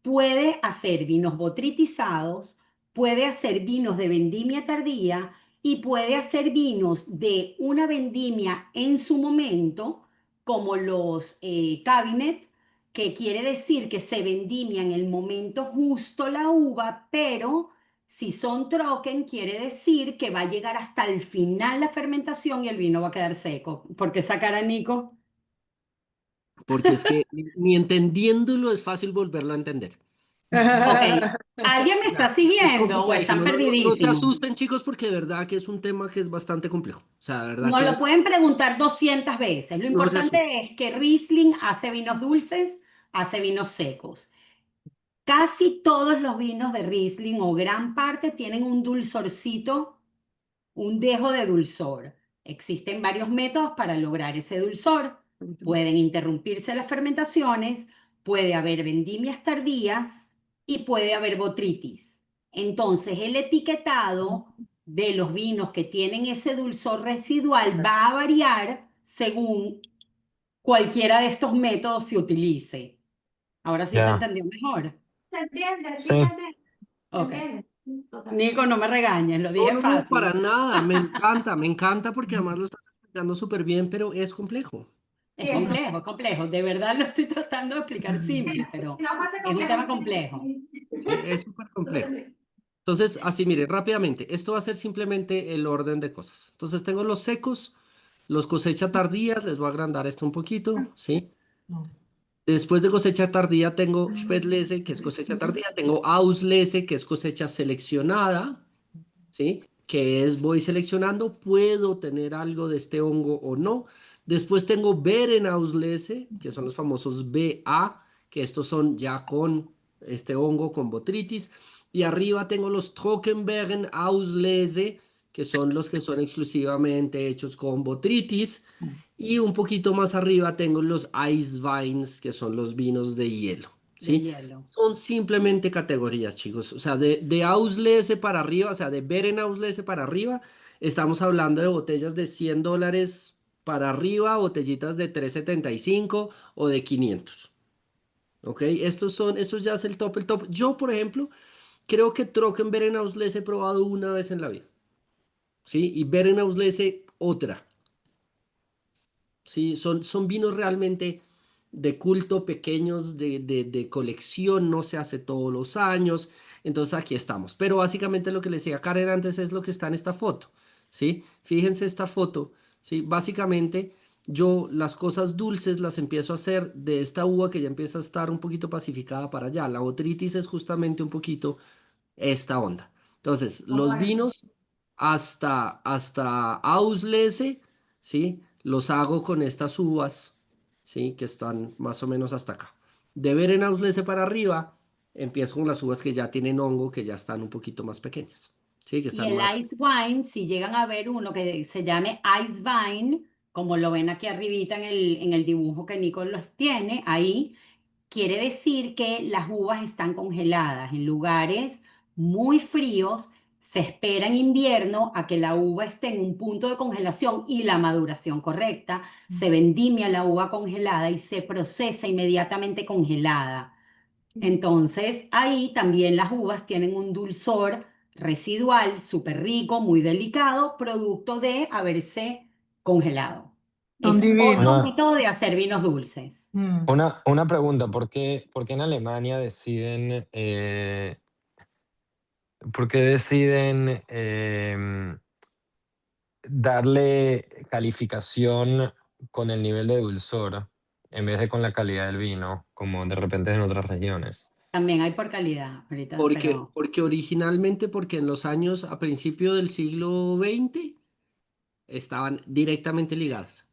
puede hacer vinos botritizados, puede hacer vinos de vendimia tardía y puede hacer vinos de una vendimia en su momento, como los Cabinet, que quiere decir que se vendimia en el momento justo la uva, pero si son Trocken, quiere decir que va a llegar hasta el final la fermentación y el vino va a quedar seco. ¿Por qué esa cara, Nico? Porque es que ni entendiéndolo es fácil volverlo a entender. Ok, ¿alguien me está Es siguiendo o están complicadísimo. No se perdidísimos? asusten, chicos, porque de verdad que es un tema que es bastante complejo. O sea, de verdad Nos que lo pueden preguntar 200 veces. Lo no se asusten. importante es que Riesling hace vinos dulces, hace vinos secos. Casi todos los vinos de Riesling o gran parte tienen un dulzorcito, un dejo de dulzor. Existen varios métodos para lograr ese dulzor. Pueden interrumpirse las fermentaciones, puede haber vendimias tardías y puede haber botritis. Entonces, el etiquetado de los vinos que tienen ese dulzor residual va a variar según cualquiera de estos métodos se utilice. Ahora sí se Ya, entendió mejor. ¿Se entiende? Sí, sí. se entiende. ¿Se Ok. entiende? Total. Nico, no me regañes, lo No, dije no, para fácil. nada. Me encanta porque además lo estás explicando súper bien, pero es complejo. Es Bien. complejo, es complejo. De verdad lo estoy tratando de explicar simple, pero Si no fuese es un complejo, tema no sería complejo. Es súper complejo. Entonces, así mire, rápidamente, esto va a ser simplemente el orden de cosas. Entonces, tengo los secos, los cosecha tardías, les voy a agrandar esto un poquito, ¿sí? Después de cosecha tardía tengo Spätlese, que es cosecha tardía, tengo Auslese, que es cosecha seleccionada, ¿sí? que es voy seleccionando, puedo tener algo de este hongo o no. Después tengo Beerenauslese, que son los famosos BA, que estos son ya con este hongo, con botritis. Y arriba tengo los Trockenbeerenauslese, que son los que son exclusivamente hechos con botritis. Y un poquito más arriba tengo los Eisweins, que son los vinos de hielo. de ¿Sí? hielo. Son simplemente categorías, chicos. O sea, de Auslese para arriba, o sea, de Beerenauslese para arriba, estamos hablando de botellas de $100 para arriba, botellitas de 375 o de 500. ¿Ok? Estos ya es el top, el top. Yo, por ejemplo, creo que Trockenbeerenauslese he probado una vez en la vida. ¿Sí? Y Beerenauslese otra. Sí, son vinos realmente de culto, pequeños, de colección, no se hace todos los años. Entonces aquí estamos. Pero básicamente lo que le decía Karen antes es lo que está en esta foto. ¿Sí? Fíjense esta foto. ¿Sí? Básicamente yo las cosas dulces las empiezo a hacer de esta uva que ya empieza a estar un poquito pacificada para allá. La botrytis es justamente un poquito esta onda. Entonces, los Bueno, vinos hasta Auslese, ¿sí? Los hago con estas uvas, ¿sí? Que están más o menos hasta acá. De Beerenauslese para arriba, empiezo con las uvas que ya tienen hongo, que ya están un poquito más pequeñas, ¿sí? Que Y están el más... ice wine, si llegan a ver uno que se llame ice vine, como lo ven aquí arribita en el dibujo que Nicolás tiene, ahí quiere decir que las uvas están congeladas en lugares muy fríos. Se espera en invierno a que la uva esté en un punto de congelación y la maduración correcta. Se vendimia la uva congelada y se procesa inmediatamente congelada. Entonces, ahí también las uvas tienen un dulzor residual súper rico, muy delicado, producto de haberse congelado. son Es otro divinos. Una, método de hacer vinos dulces. una pregunta, ¿por qué en Alemania por qué deciden darle calificación con el nivel de dulzor en vez de con la calidad del vino, como de repente en otras regiones? También hay por calidad ahorita, Porque, pero porque originalmente, porque en los años a principio del siglo XX estaban directamente ligadas.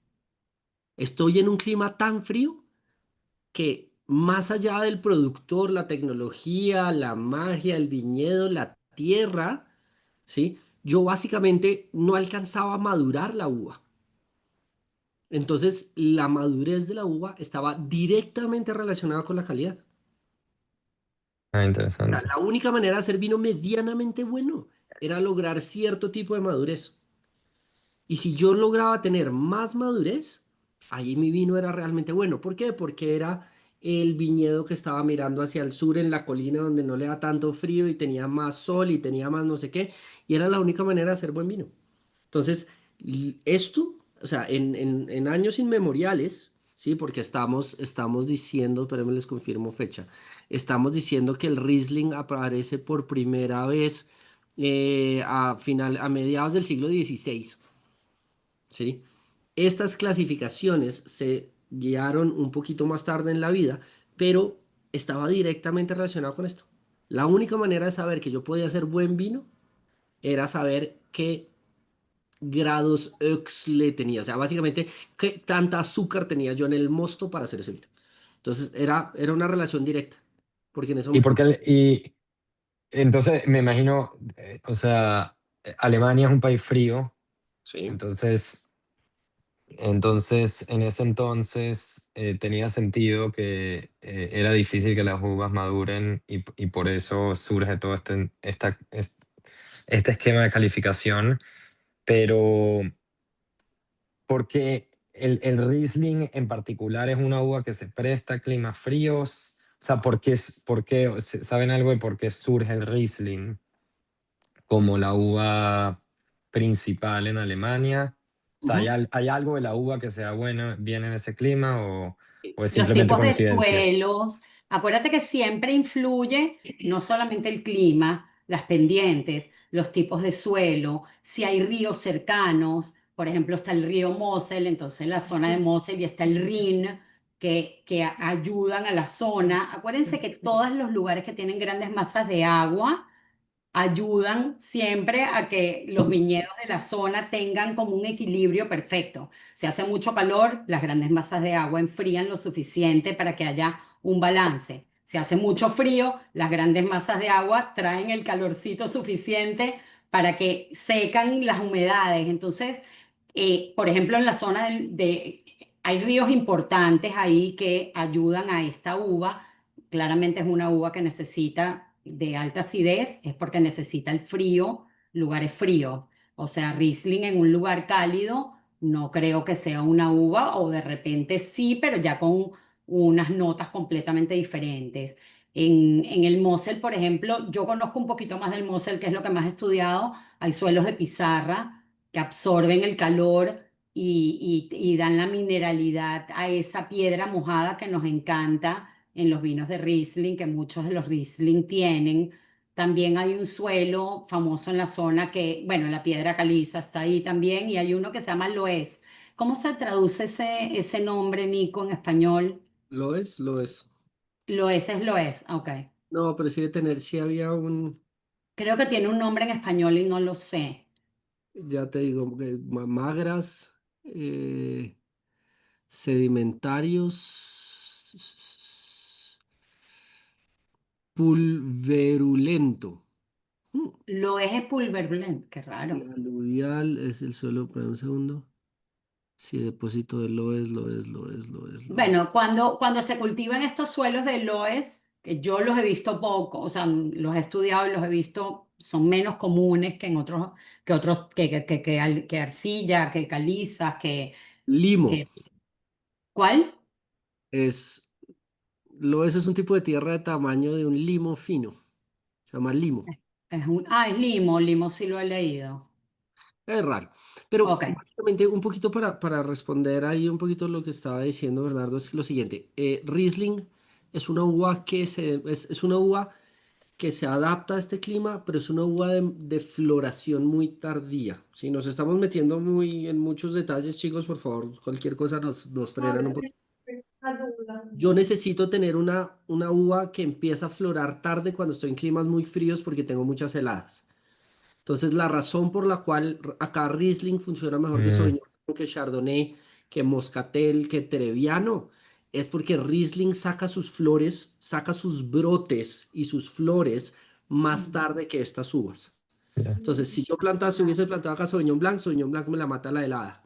Estoy en un clima tan frío que más allá del productor, la tecnología, la magia, el viñedo, la tierra, ¿sí? Yo básicamente no alcanzaba a madurar la uva. Entonces, la madurez de la uva estaba directamente relacionada con la calidad. Ah, Sea, interesante. la única manera de hacer vino medianamente bueno era lograr cierto tipo de madurez. Y si yo lograba tener más madurez, ahí mi vino era realmente bueno. ¿Por qué? Porque era el viñedo que estaba mirando hacia el sur en la colina donde no le da tanto frío y tenía más sol y tenía más no sé qué. Y era la única manera de hacer buen vino. Entonces, esto, o sea, en años inmemoriales, ¿sí? Porque estamos diciendo, pero me les confirmo fecha, estamos diciendo que el Riesling aparece por primera vez a mediados del siglo XVI. ¿Sí? Estas clasificaciones se guiaron un poquito más tarde en la vida, pero estaba directamente relacionado con esto. La única manera de saber que yo podía hacer buen vino era saber qué grados Oexle tenía, o sea, básicamente qué tanta azúcar tenía yo en el mosto para hacer ese vino. Entonces era una relación directa, porque en eso... Y entonces me imagino, o sea, Alemania es un país frío, Sí. entonces en ese entonces tenía sentido que era difícil que las uvas maduren y por eso surge todo este esquema de calificación, pero porque el Riesling en particular es una uva que se presta a climas fríos. O sea, ¿saben algo de por qué surge el Riesling como la uva principal en Alemania? O sea, Ujú. ¿hay algo de la uva que sea buena, bien en ese clima o es los simplemente tipos de coincidencia? suelos, acuérdate que siempre influye no solamente el clima, las pendientes, los tipos de suelo, si hay ríos cercanos, por ejemplo, está el río Mosel, entonces en la zona de Mosel y está el Rin, que ayudan a la zona. Acuérdense que todos los lugares que tienen grandes masas de agua ayudan siempre a que los viñedos de la zona tengan como un equilibrio perfecto. Si hace mucho calor, las grandes masas de agua enfrían lo suficiente para que haya un balance. Si hace mucho frío, las grandes masas de agua traen el calorcito suficiente para que secan las humedades. Entonces, por ejemplo, en la zona hay ríos importantes ahí que ayudan a esta uva. Claramente es una uva que necesita de alta acidez, es porque necesita el frío, lugares fríos. O sea, Riesling en un lugar cálido no creo que sea una uva, o de repente sí, pero ya con unas notas completamente diferentes. En el Mosel, por ejemplo, yo conozco un poquito más del Mosel, que es lo que más he estudiado. Hay suelos de pizarra que absorben el calor y dan la mineralidad a esa piedra mojada que nos encanta en los vinos de Riesling, que muchos de los Riesling tienen. También hay un suelo famoso en la zona que, bueno, la piedra caliza está ahí también, y hay uno que se llama Loess. ¿Cómo se traduce ese nombre, Nico, en español? Lo es, lo es. Loess es Loess, ok. No, pero sí de tener, sí había un, Creo que tiene un nombre en español y no lo sé. ya te digo, magras, sedimentarios, pulverulento. Mm, Loess es pulverulento, qué Y raro. aluvial es el suelo, para un segundo. Sí, depósito de lo es. Bueno, cuando se cultivan estos suelos de loes, que yo los he visto poco, o sea, los he estudiado y los he visto, son menos comunes que en otros, que arcilla, que calizas, Limo que, ¿cuál? es, loes es un tipo de tierra de tamaño de un limo fino. Se llama limo. Es limo sí lo he leído. Es raro. Pero Ok. básicamente un poquito para responder ahí un poquito lo que estaba diciendo Bernardo es lo siguiente. Riesling es una uva es una uva que se adapta a este clima, pero es una uva de floración muy tardía. Si nos estamos metiendo muy en muchos detalles, chicos, por favor, cualquier cosa nos frenan un poquito. Yo necesito tener una uva que empieza a florar tarde cuando estoy en climas muy fríos porque tengo muchas heladas. Entonces, la razón por la cual acá Riesling funciona mejor que Mm, Sauvignon Blanc, que Chardonnay, que Moscatel, que Trebbiano, es porque Riesling saca sus flores, saca sus brotes y sus flores más tarde que estas uvas. ya. Entonces, si yo hubiese plantado acá Sauvignon Blanc me la mata la helada.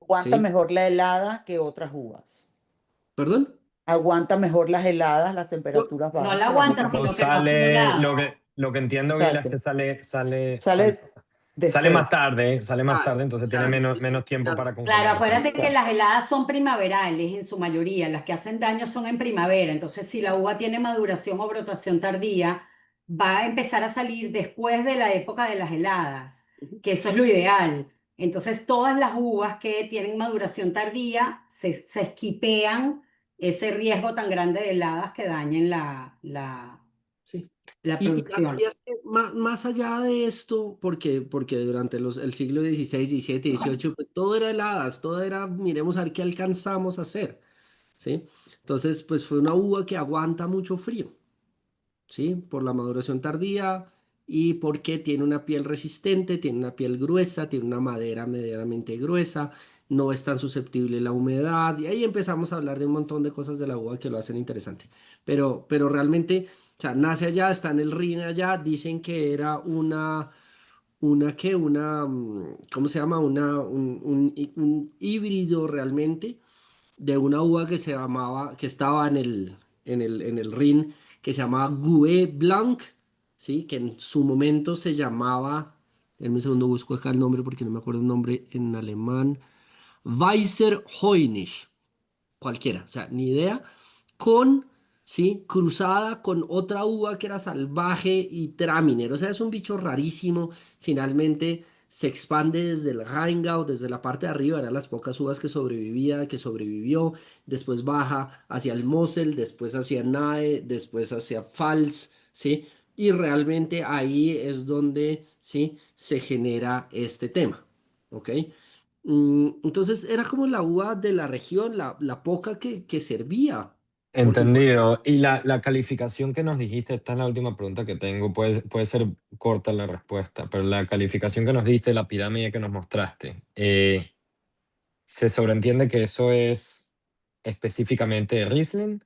Aguanta ¿Sí? mejor la helada que otras uvas. ¿Perdón? Aguanta mejor las heladas, las Yo- temperaturas No bajas la que las aguanta, otras No sino que uvas. no ha sale, florado. lo que entiendo bien es Exacto. que Sale después. sale más Claro, tarde, o entonces tiene sea, menos tiempo para Claro, congelarse. acuérdate que Ya. las heladas son primaverales en su mayoría, las que hacen daño son en primavera, entonces si la uva tiene maduración o brotación tardía, va a empezar a salir después de la época de las heladas, que eso es lo ideal. Entonces todas las uvas que tienen maduración tardía se esquipean ese riesgo tan grande de heladas que dañen sí. la Y producción. es que más allá de esto, porque durante el siglo XVI, XVII, XVIII, pues todo era heladas, todo era, miremos a ver qué alcanzamos a hacer, ¿sí? Entonces, pues fue una uva que aguanta mucho frío, ¿sí? Por la maduración tardía y porque tiene una piel resistente, tiene una piel gruesa, tiene una madera medianamente gruesa, no es tan susceptible a la humedad, y ahí empezamos a hablar de un montón de cosas de la uva que lo hacen interesante. Pero realmente, o sea, nace allá, está en el Rin allá, dicen que era ¿cómo se llama? Un híbrido realmente de una uva que se llamaba, que estaba en el Rin, que se llamaba Gouais Blanc, ¿sí? Que en su momento se llamaba, en un segundo busco acá el nombre porque no me acuerdo el nombre en alemán, Weißer Heunisch, cualquiera, o sea, ni idea, con, ¿sí? Cruzada con otra uva que era salvaje y traminer, o sea, es un bicho rarísimo, finalmente se expande desde el Rheingau, desde la parte de arriba, eran las pocas uvas que sobrevivió, después baja hacia el Mosel, después hacia Nahe, después hacia Pfalz, ¿sí? Y realmente ahí es donde, ¿sí? Se genera este tema, ¿ok? Entonces era como la uva de la región, la poca que servía, Entendido. Y la calificación que nos dijiste, esta es la última pregunta que tengo, puede ser corta la respuesta, pero la calificación que nos diste, la pirámide que nos mostraste, ¿se sobreentiende que eso es específicamente de Riesling o de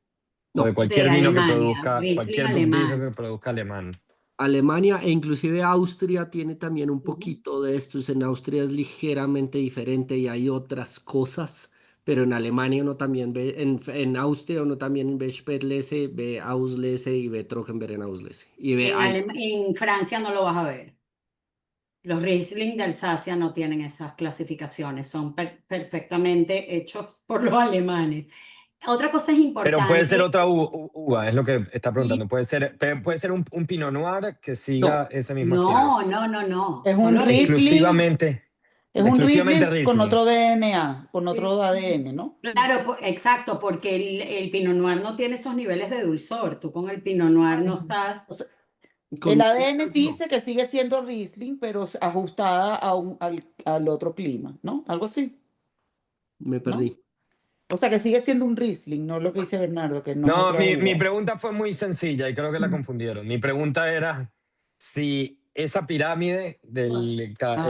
No, De cualquier vino que Alemania, produzca, Riesling cualquier vino alemán. que produzca alemán? Alemania e inclusive Austria tiene también un poquito de estos. En Austria es ligeramente diferente y hay otras cosas, pero en Alemania uno también ve, en Austria uno también ve Spätlese, ve Auslese y ve Trockenbeeren Auslese. Y ve En Francia no lo vas a ver. Los Riesling de Alsacia no tienen esas clasificaciones, son perfectamente hechos por los alemanes. Otra cosa es Pero puede ser importante, otra uva, es lo que está y preguntando. Puede ser un Pinot Noir que no, siga ese mismo esquema. no, Es un solo Riesling, Exclusivamente, es un exclusivamente Riesling con Riesling. otro DNA, con otro ADN, ¿no? Claro, exacto, porque el Pinot Noir no tiene esos niveles de dulzor. Tú con el Pinot Noir no estás. O sea, con el mucho ADN no, dice que sigue siendo Riesling, pero ajustada al otro clima, ¿no? Algo así, me ¿no? perdí. O sea, que sigue siendo un Riesling, no lo que dice Bernardo, que no es No, otra mi uva. pregunta fue muy sencilla y creo que la confundieron. Mi pregunta era si esa pirámide Ah,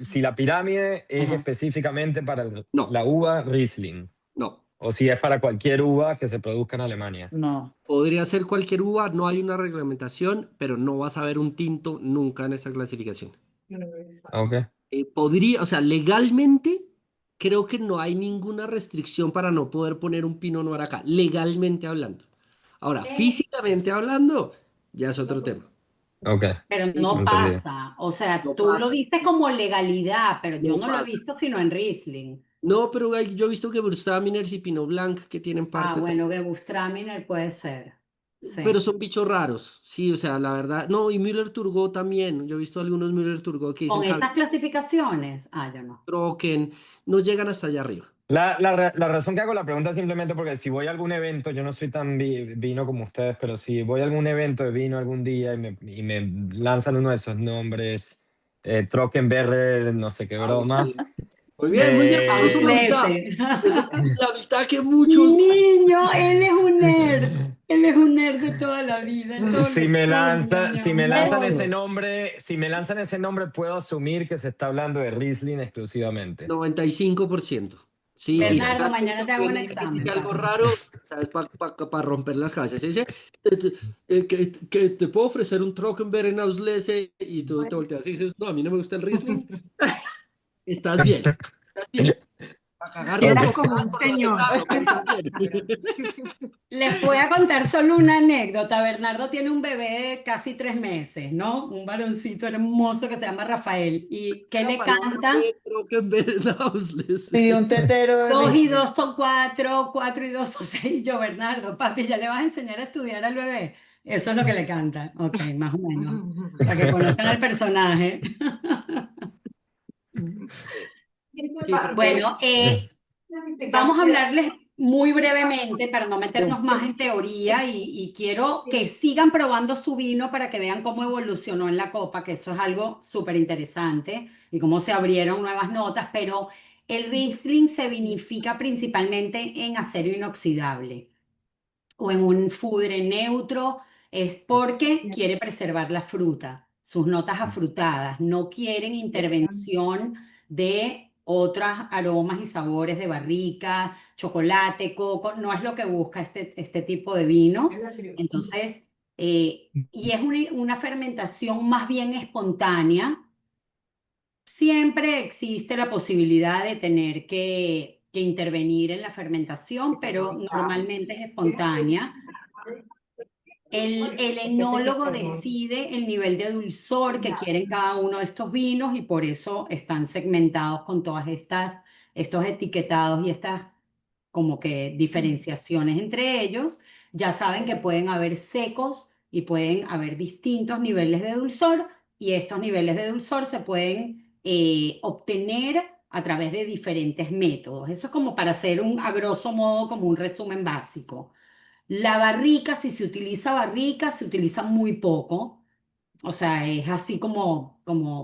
si la pirámide es ajá. específicamente para No, la uva Riesling no. o si es para cualquier uva que se produzca en Alemania. No. Podría ser cualquier uva, no hay una reglamentación, pero no vas a ver un tinto nunca en esta clasificación. Ok. Podría, o sea, legalmente creo que no hay ninguna restricción para no poder poner un Pinot Noir acá, legalmente hablando. Ahora, físicamente hablando, ya es otro tema. Ok, Pero no entendido. pasa. O sea, No tú lo pasa, dices como legalidad, pero yo no no lo he pasa. visto sino en Riesling. No, pero yo he visto que Gewürztraminer y Pinot Blanc que tienen Ah, parte, bueno, Gewürztraminer puede ser. pero Sí. son bichos raros. Sí, o sea, la verdad. No, y Müller-Thurgau también. Yo he visto algunos Müller-Thurgau que Con dicen esas clasificaciones, yo no. Trocken, no llegan hasta allá arriba. La razón que hago la pregunta es simplemente porque si voy a algún evento, yo no soy tan vino como ustedes, pero si voy a algún evento de vino algún día y me lanzan uno de esos nombres, Trockenberger, no sé qué broma. Auslese. Muy bien, eso es la mitad. Auslese. Eso es la mitad que muchos. Mi niño, él es un nerd. Él es un nerd de toda la vida. Él todo lo estudia, mi Si me lanzan ese amor. nombre, puedo asumir que se está hablando de Riesling exclusivamente. 95%. Sí, y Ok. si Bernardo, alguien mañana te hago un dice examen, algo papi. raro, ¿sabes? Para romper las cabezas. Se dice, que te puedo ofrecer un Trockenberg en Auslese y tú te volteas y dices, no, a mí no me gusta el Riesling. Estás bien, estás bien. A cagarla Quedas por como un por lo señor. secano, pero estás bien. Les voy a contar solo una anécdota. Bernardo tiene un bebé de casi 3 meses, ¿no? Un varoncito hermoso que se llama Rafael. ¿Y qué le Rafael canta? Trockenberg en Auslese. Pidió un tetero de 2 y 2 Riesling. son 4, 4 y 2 son 6. Yo, Bernardo, papi, ¿ya le vas a enseñar a estudiar al bebé? Eso es lo que le canta. Ok, más o menos. Para que conozcan al personaje. Sí, pero Bueno, vamos a hablarles muy brevemente para no meternos más en teoría y quiero que sigan probando su vino para que vean cómo evolucionó en la copa, que eso es algo súper interesante y cómo se abrieron nuevas notas, pero el Riesling se vinifica principalmente en acero inoxidable o en un foudre neutro, es porque quiere preservar la fruta, sus notas afrutadas, no quieren intervención de otros aromas y sabores de barrica, chocolate, coco, no es lo que busca este tipo de vinos. Entonces, y es una fermentación más bien espontánea. Siempre existe la posibilidad de tener que intervenir en la fermentación, pero normalmente es espontánea. El enólogo decide el nivel de dulzor que quieren cada uno de estos vinos y por eso están segmentados con todas estos etiquetados y estas como que diferenciaciones entre ellos. Ya saben que pueden haber secos y pueden haber distintos niveles de dulzor y estos niveles de dulzor se pueden obtener a través de diferentes métodos. Eso es como para hacer a grosso modo como un resumen básico. La barrica, si se utiliza barrica, se utiliza muy poco. O sea, es así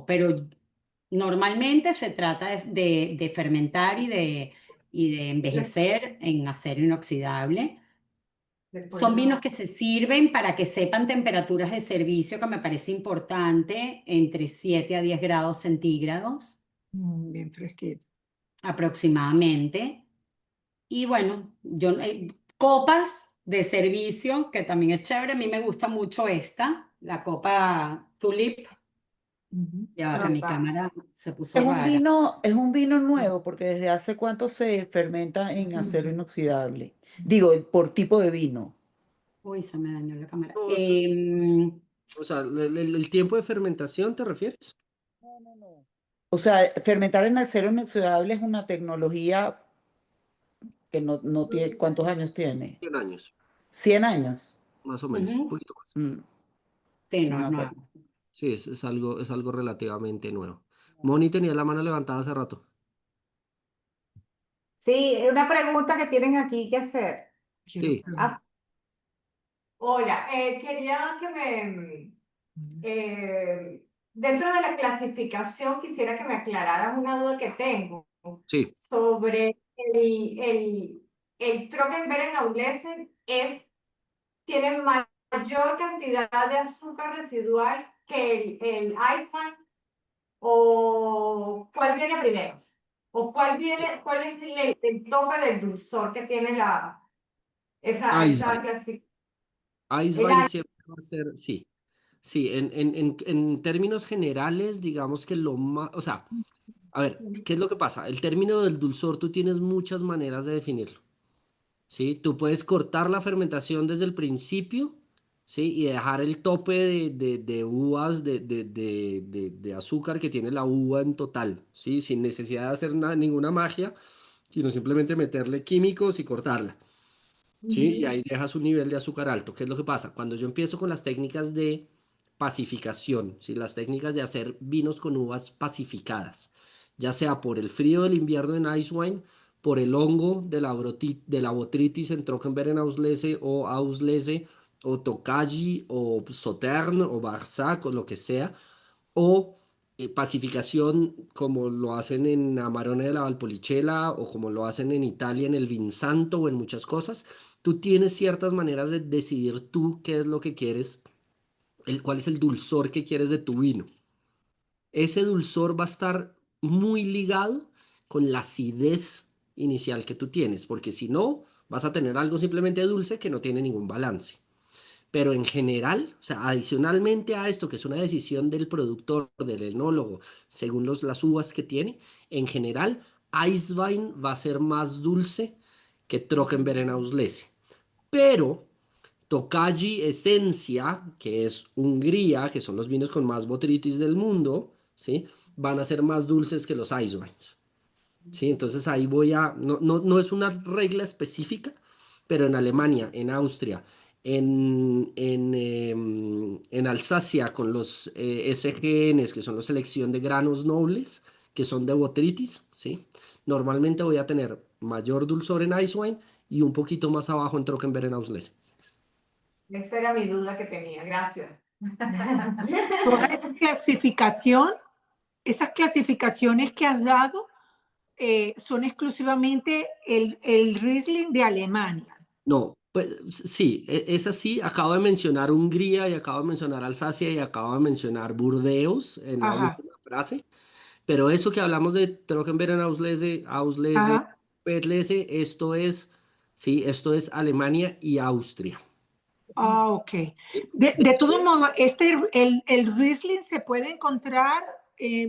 pero normalmente se trata de fermentar y de envejecer en acero inoxidable. Son vinos que se sirven para que sepan temperaturas de servicio, que me parece importante, entre 7 a 10 grados centígrados Bien fresquito. aproximadamente. Y bueno, copas de servicio, que también es chévere. A mí me gusta mucho esta, la copa Tulip. Ya va, que mi cámara se puso rara. Es un vino nuevo, porque ¿desde hace cuánto se fermenta en acero inoxidable? Digo, por tipo de vino. Uy, se me dañó la cámara. No, o sea, el tiempo de fermentación, ¿te refieres? O sea, fermentar en acero inoxidable es una tecnología que no tiene, ¿cuántos años tiene? 100 años, 100 años. más o menos, un Ujú. poquito más. Mm, Sí, no es ok. nuevo. Sí, es algo relativamente nuevo. Moni tenía la mano levantada hace rato. Sí, es una pregunta que tienen aquí que hacer. Sí, Hola, quería que dentro de la clasificación, quisiera que me aclararan una duda que tengo sí. sobre el Trockenbeeren tiene mayor cantidad de azúcar residual que el Iceman, o cuál viene primero, o cuál es el tope del dulzor que tiene esa Eiswein. clasificación. Eiswein siempre va a ser, sí. Sí, en términos generales, digamos que lo más, o sea, a ver, ¿qué es lo que pasa? El término del dulzor, tú tienes muchas maneras de definirlo. ¿Sí? Tú puedes cortar la fermentación desde el principio, ¿sí? Y dejar el tope de uvas, de azúcar que tiene la uva en total, ¿sí? Sin necesidad de hacer ninguna magia, sino simplemente meterle químicos y cortarla, ¿sí? Y ahí dejas un nivel de azúcar alto. ¿Qué es lo que pasa? Cuando yo empiezo con las técnicas de pacificación, ¿sí? Las técnicas de hacer vinos con uvas pacificadas, ya sea por el frío del invierno en ice wine, por el hongo de la botrytis en Trockenbeeren Auslese o Tokaji o Sauterne o Barsac o lo que sea, o pacificación como lo hacen en Amarone de la Valpolicella o como lo hacen en Italia en el Vinsanto o en muchas cosas. Tú tienes ciertas maneras de decidir tú qué es lo que quieres, cuál es el dulzor que quieres de tu vino. Ese dulzor va a estar muy ligado con la acidez inicial que tú tienes, porque si no, vas a tener algo simplemente dulce que no tiene ningún balance. Pero en general, o sea, adicionalmente a esto, que es una decisión del productor, del enólogo, según las uvas que tiene, en general, Eiswein va a ser más dulce que Trockenbeeren Auslese. Pero Tokaji Esencia, que es Hungría, que son los vinos con más botrytis del mundo, ¿sí? Van a ser más dulces que los Eisweins. ¿Sí? Entonces ahí no es una regla específica, pero en Alemania, en Austria, en Alsacia con los SGNs, que son la selección de granos nobles, que son de botrytis, ¿sí? Normalmente voy a tener mayor dulzor en Eiswein y un poquito más abajo en Trockenbeeren Auslese. Esa era mi duda que tenía, gracias. Toda esa clasificación, esas clasificaciones que has dado son exclusivamente el Riesling de Alemania. No, pues sí, es así. Acabo de mencionar Hungría y acabo de mencionar Alsacia y acabo de mencionar Burdeos en la Ajá, última frase. Pero eso que hablamos de Trockenbeeren Auslese, ajá. Spätlese, sí, esto es Alemania y Austria. Ah, ok. ¿Sí? De todo modo, el Riesling se puede encontrar,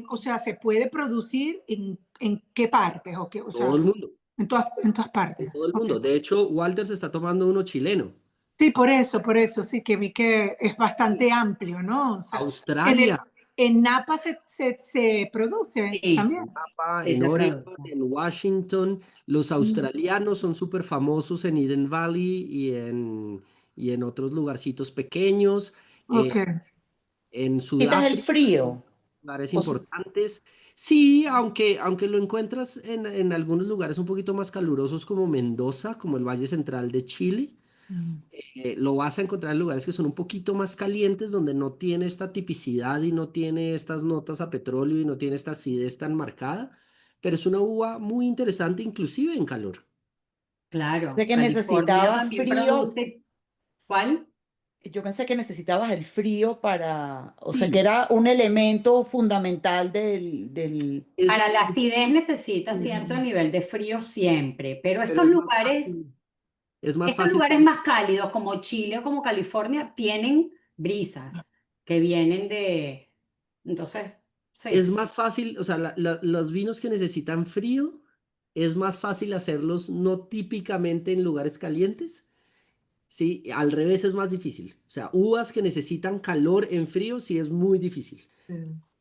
o sea, se puede producir en qué partes, o Todo sea, el mundo, en todas en partes. todo el Ok. mundo. De hecho, Walter se está tomando uno chileno. Sí, por eso, sí, que vi que es bastante amplio, ¿no? O sea, Australia, en Napa se produce Sí, también. en Napa, sí en se Oregon, produce. en Washington. Los australianos son súper famosos en Eden Valley y en otros lugarcitos pequeños. Ok. En ¿Quitas el Sudáfrica, frío? lugares O s- importantes. Sí, aunque lo encuentras en algunos lugares un poquito más calurosos como Mendoza, como el Valle Central de Chile, lo vas a encontrar en lugares que son un poquito más calientes, donde no tiene esta tipicidad y no tiene estas notas a petróleo y no tiene esta acidez tan marcada, pero es una uva muy interesante inclusive en calor. Claro, de que California necesitaban también frío, produce. ¿Cuál? Yo pensé que necesitabas el frío para, o sea, Sí. que era un elemento fundamental del... Para Es, la acidez necesita cierto nivel de frío siempre, pero pero estos es más lugares, fácil. Es más estos fácil. lugares más cálidos como Chile o como California tienen brisas que vienen de... Entonces, Es sí. más fácil, o sea, los vinos que necesitan frío, es más fácil hacerlos no típicamente en lugares calientes, ¿sí? Al revés es más difícil. O sea, uvas que necesitan calor en frío, sí es muy difícil.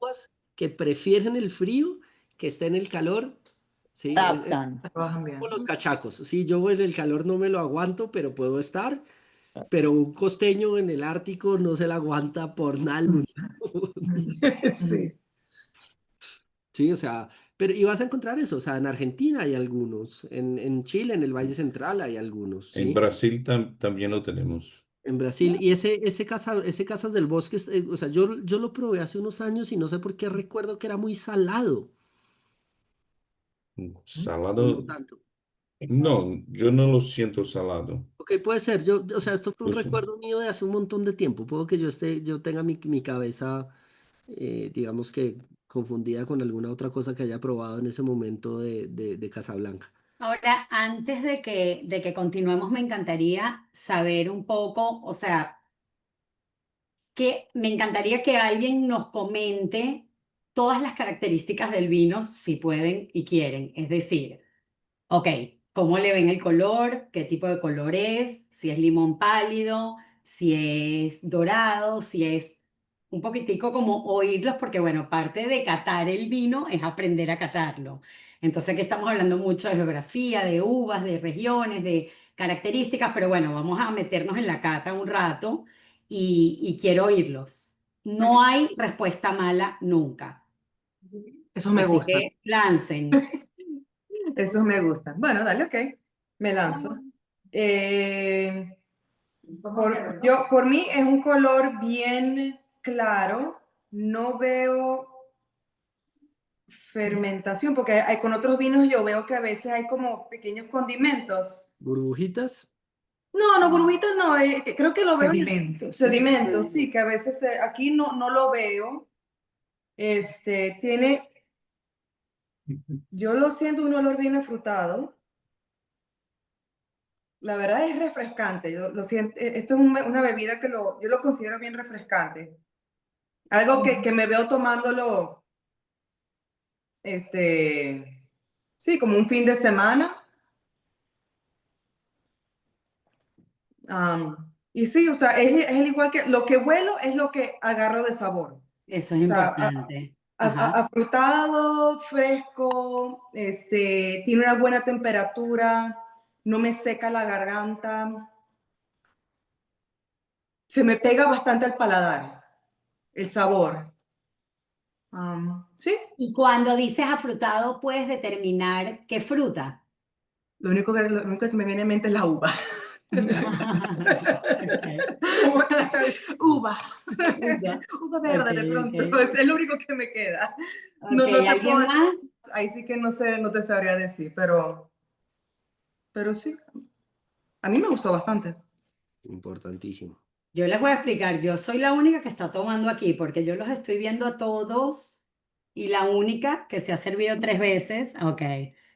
Uvas que prefieren el frío, que esté en el calor, ¿sí? Es adaptan. Trabajan bien. como los cachacos, ¿sí? Yo en el calor no me lo aguanto, pero puedo estar, pero un costeño en el Ártico no se la aguanta por nada del mundo. Sí. Sí, o sea, pero y vas a encontrar eso, o sea, en Argentina hay algunos, en Chile, en el Valle Central hay algunos, En ¿sí? Brasil también lo tenemos. En Brasil, y ese Casas del Bosque, o sea, yo lo probé hace unos años y no sé por qué recuerdo que era muy salado, no Salado, tanto. no, yo no lo siento salado. Ok, puede ser, o sea, esto fue un Lo siento. recuerdo mío de hace un montón de tiempo, puedo que yo tenga mi cabeza, digamos que confundida con alguna otra cosa que haya probado en ese momento de Casablanca. Ahora, antes de que continuemos, me encantaría saber un poco, o sea, que me encantaría que alguien nos comente todas las características del vino, si pueden y quieren. Es decir, ok, ¿cómo le ven el color? ¿Qué tipo de color es? Si es limón pálido, si es dorado, si es un poquitico como oírlos, porque bueno, parte de catar el vino es aprender a catarlo. Entonces aquí estamos hablando mucho de geografía, de uvas, de regiones, de características, pero bueno, vamos a meternos en la cata un rato y quiero oírlos. No hay respuesta mala nunca. Eso me Así gusta. que lancen. Eso me gusta. Bueno, dale, ok. Me lanzo. Por mí es un color bien claro. No veo fermentación, porque con otros vinos yo veo que a veces hay como pequeños condimentos. Burbujitas. No, burbujitas no, creo que lo veo Sedimentos. sedimentos, sí, que a veces aquí no lo veo. Yo lo siento un olor bien afrutado. La verdad es refrescante. Yo lo siento, esto es una bebida que yo lo considero bien refrescante. Algo que me veo tomándolo, sí, como un fin de semana. Y sí, o sea, es el igual que lo que huelo es lo que agarro de sabor. Eso es O sea, importante. Ajá. afrutado, fresco, tiene una buena temperatura, no me seca la garganta, se me pega bastante al paladar, el sabor. Sí, Y cuando dices afrutado, puedes determinar qué fruta. lo único que se me viene en mente es la uva. Ok. Uva. Uva. Uva verde de Ok, pronto, ok. es lo único que me queda. Ok, No te ¿alguien puedo decir, más? ahí sí que no sé, no te sabría decir, pero sí, a mí me gustó bastante. Importantísimo. Yo les voy a explicar, yo soy la única que está tomando aquí, porque yo los estoy viendo a todos y la única que se ha servido 3 veces. Ok,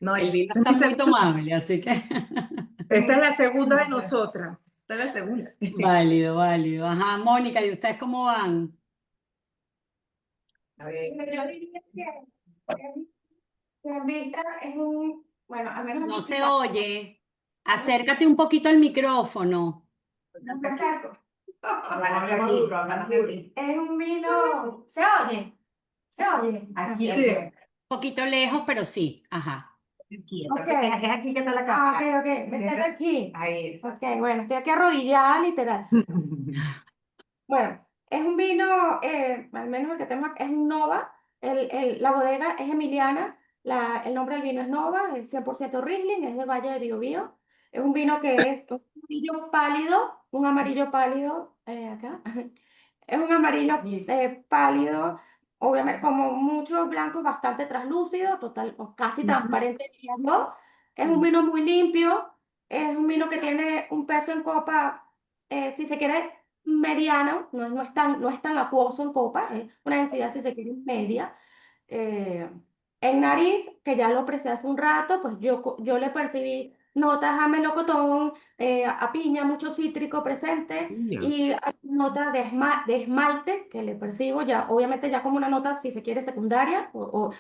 No, el vino esta está muy tomable, así que es la segunda de nosotras. Esta es la segunda. válido, válido. Ajá, Mónica, ¿y ustedes cómo van? Yo diría que en vista es bueno, al menos No aquí se oye. Acércate un poquito al micrófono. no me acerco. Aquí. Es un vino, ¿se oye? ¿Se oye? Aquí, Sí. Un poquito lejos, pero sí. Ajá. aquí. Ok. Es aquí que está la Ah, cámara. ok, me siento aquí. Ahí. Ok, bueno, estoy aquí arrodillada, literal. Bueno, es un vino, al menos el que tenemos aquí, es un Nova. La bodega es emiliana. El nombre del vino es Nova, es 100% Riesling, es de Valle de Biobío. Es un vino que es un amarillo pálido, acá. Es un amarillo pálido, obviamente, como muchos blancos, bastante translúcido, total, o casi transparente, diría yo. Es un vino muy limpio, es un vino que tiene un peso en copa si se quiere, mediano, no es tan acuoso en copa, es una densidad, si se quiere, media. Eh, en nariz, que ya lo aprecié hace un rato, pues yo le percibí notas a melocotón, a piña, mucho cítrico presente Piña. y hay notas de esmalte que le percibo ya, obviamente ya como una nota, si se quiere, secundaria,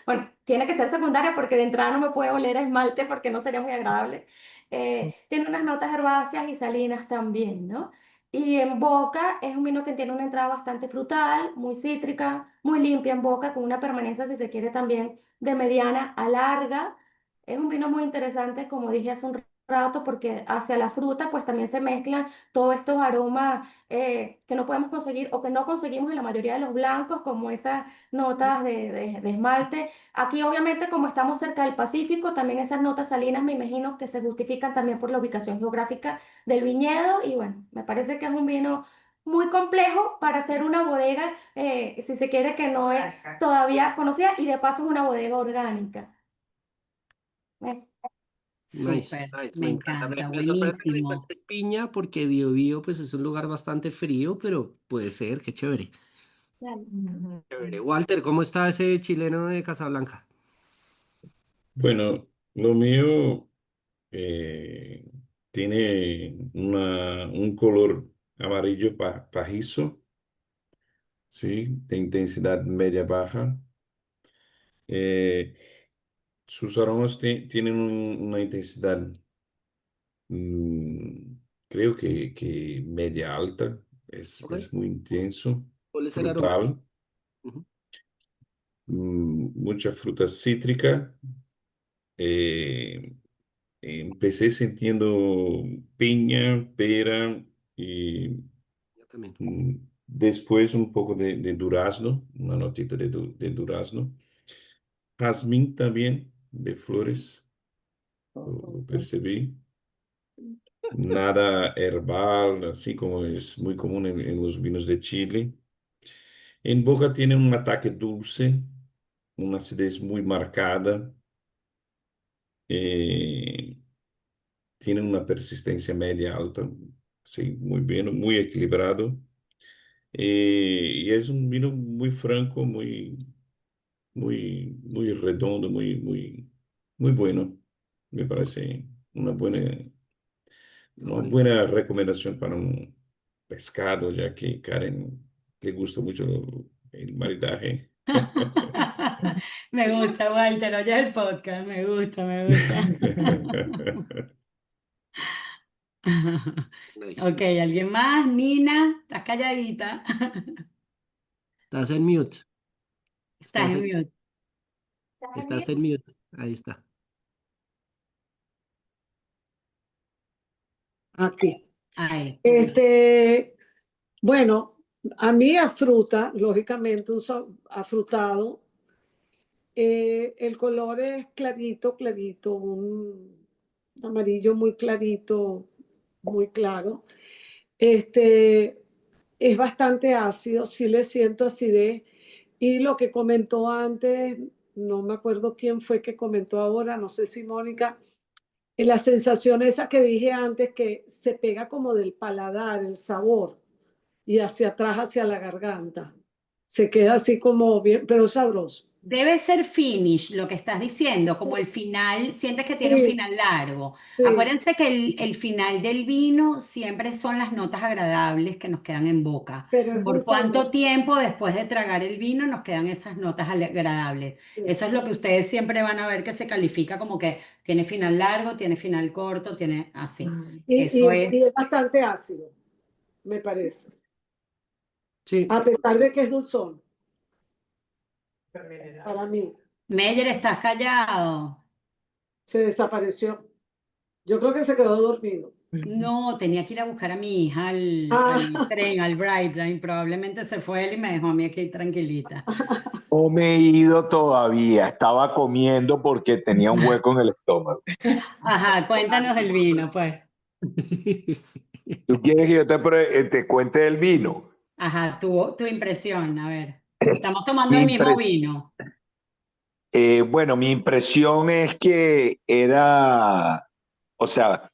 bueno, tiene que ser secundaria porque de entrada no me puede oler a esmalte porque no sería muy agradable. Tiene unas notas herbáceas y salinas también, ¿no? Y en boca es un vino que tiene una entrada bastante frutal, muy cítrica, muy limpia en boca, con una permanencia, si se quiere, también de mediana a larga. Es un vino muy interesante, como dije hace un rato, porque hacia la fruta pues también se mezclan todos estos aromas que no podemos conseguir o que no conseguimos en la mayoría de los blancos, como esas notas de esmalte. Aquí obviamente como estamos cerca del Pacífico, también esas notas salinas me imagino que se justifican también por la ubicación geográfica del viñedo y bueno, me parece que es un vino muy complejo para hacer una bodega, si se quiere, que no es todavía conocida y de paso es una bodega orgánica. ¿Ves? Nice, Súper, nice, me me encanta. encanta, Me sorprende que me buenísimo. cuentes Piña porque Biobío pues es un lugar bastante frío, pero puede ser, qué chévere. Ujú. Chévere. Walter, ¿cómo está ese chileno de Casablanca? Bueno, lo mío tiene un color amarillo pajizo, ¿sí? De intensidad media-baja. Eh, sus aromas tienen una intensidad, mm, creo que media-alta. Ok. Es muy intenso, Suele ser aromático. frutal, Ujú. mucha fruta cítrica. Eh, Empecé sintiendo piña, pera y Yo también. después un poco de durazno, una notita de durazno. Jazmín también, de flores, lo percibí. Nada herbal, así como es muy común en los vinos de Chile. En boca tiene un ataque dulce, una acidez muy marcada. eh, Tiene una persistencia media alta, sí, muy bien, muy equilibrado. Y es un vino muy franco, muy redondo, muy bueno. Me parece una Ok. buena recomendación para un pescado, ya que Karen le gusta mucho el maridaje. Me gusta, Walter, oye el podcast, me gusta, me gusta. Nice. Ok, ¿alguien más? Nina, estás calladita. Estás en mute. Estás Estás en en, mute. estás en mute. Ahí está. Aquí. Ahí. Bueno, a mí a fruta, lógicamente, afrutado. El color es clarito, clarito, un amarillo muy clarito, muy claro. Este es bastante ácido, sí le siento acidez. Y lo que comentó antes, no me acuerdo quién fue que comentó ahora, no sé si Mónica, la sensación esa que dije antes que se pega como del paladar, el sabor, y hacia atrás, hacia la garganta. Se queda así como bien, pero sabroso. Debe ser finish lo que estás diciendo, como el final, sientes que tiene un Sí, final largo. sí, Acuérdense que el final del vino siempre son las notas agradables que nos quedan en boca. pero es muy ¿Por cuánto sabroso. tiempo después de tragar el vino nos quedan esas notas agradables? Sí. Eso es lo que ustedes siempre van a ver que se califica como que tiene final largo, tiene final corto, tiene así. Eso Y es. es bastante ácido, me parece. Sí. A pesar de que es dulzón, para mí, Meyer, ¿estás callado? se desapareció. Yo creo que se quedó dormido. No, tenía que ir a buscar a mi hija al Ah, tren, al Brightline. Probablemente se fue él y me dejó a mí aquí tranquilita. No me he ido todavía, estaba comiendo porque tenía un hueco en el estómago. Ajá, cuéntanos el vino, pues. ¿Tú quieres que yo te cuente el vino? Ajá, tu impresión, a ver. Estamos tomando Mi el mismo impre- vino. bueno, mi impresión es que era, o sea,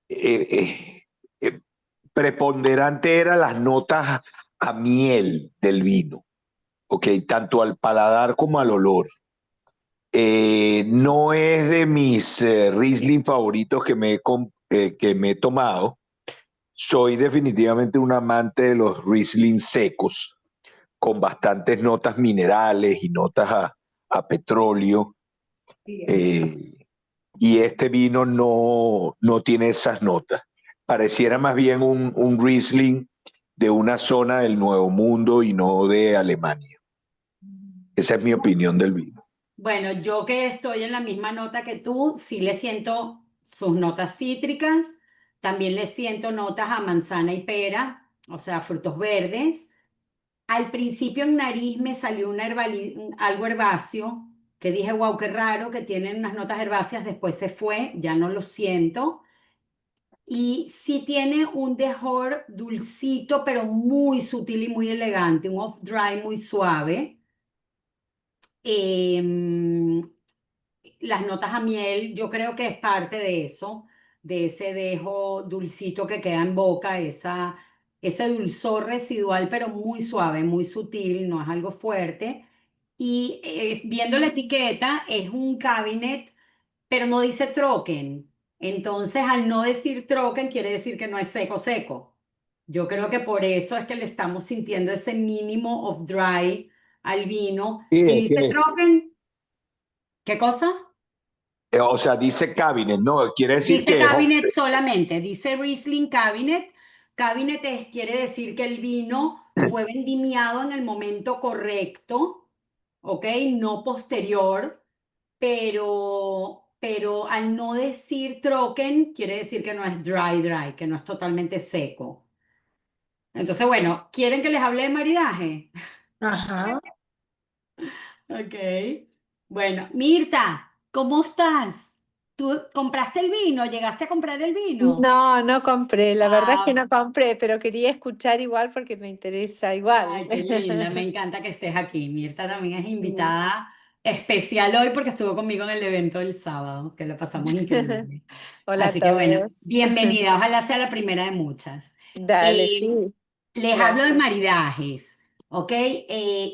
eh, eh, preponderante eran las notas a miel del vino, ¿ok? Tanto al paladar como al olor. No es de mis Riesling favoritos que me he tomado. Soy definitivamente un amante de los Riesling secos, con bastantes notas minerales y notas a petróleo. Y este vino no tiene esas notas. Pareciera más bien un Riesling de una zona del Nuevo Mundo y no de Alemania. Esa es mi opinión del vino. Bueno, yo que estoy en la misma nota que tú, sí le siento sus notas cítricas, también le siento notas a manzana y pera, o sea, frutos verdes. Al principio en nariz me salió algo herbáceo, que dije, wow, qué raro, que tienen unas notas herbáceas, después se fue, ya no lo siento. Y sí tiene un dejor dulcito, pero muy sutil y muy elegante, un off-dry muy suave. Em, las notas a miel, yo creo que es parte de eso, de ese dejo dulcito que queda en boca, ese dulzor residual, pero muy suave, muy sutil, no es algo fuerte. Y viendo la etiqueta, es un cabinet, pero no dice trocken. Entonces, al no decir trocken, quiere decir que no es seco, seco. Yo creo que por eso es que le estamos sintiendo ese mínimo of dry al vino. Sí, Si es dice que, trocken, ¿qué cosa? o sea, dice cabinet, no, quiere decir Dice que es cabinet solamente, dice Riesling cabinet. Cabinet quiere decir que el vino fue vendimiado en el momento correcto, ¿ok? No posterior, pero al no decir trocken, quiere decir que no es dry, dry, que no es totalmente seco. Entonces, bueno, ¿quieren que les hable de maridaje? Ajá. Ok. Bueno, Mirta, ¿cómo estás? ¿Tú compraste el vino? ¿Llegaste a comprar el vino? No, no compré, la verdad es que Ah, no compré, pero quería escuchar igual porque me interesa igual. ay, qué linda, me encanta que estés aquí. Mirta también es Sí. invitada especial hoy porque estuvo conmigo en el evento del sábado, que lo pasamos increíble. Hola a Así que bueno, todos. bienvenida, ojalá sea la primera de muchas. Dale, Eh, sí, les hablo de gracias. maridajes, ¿ok?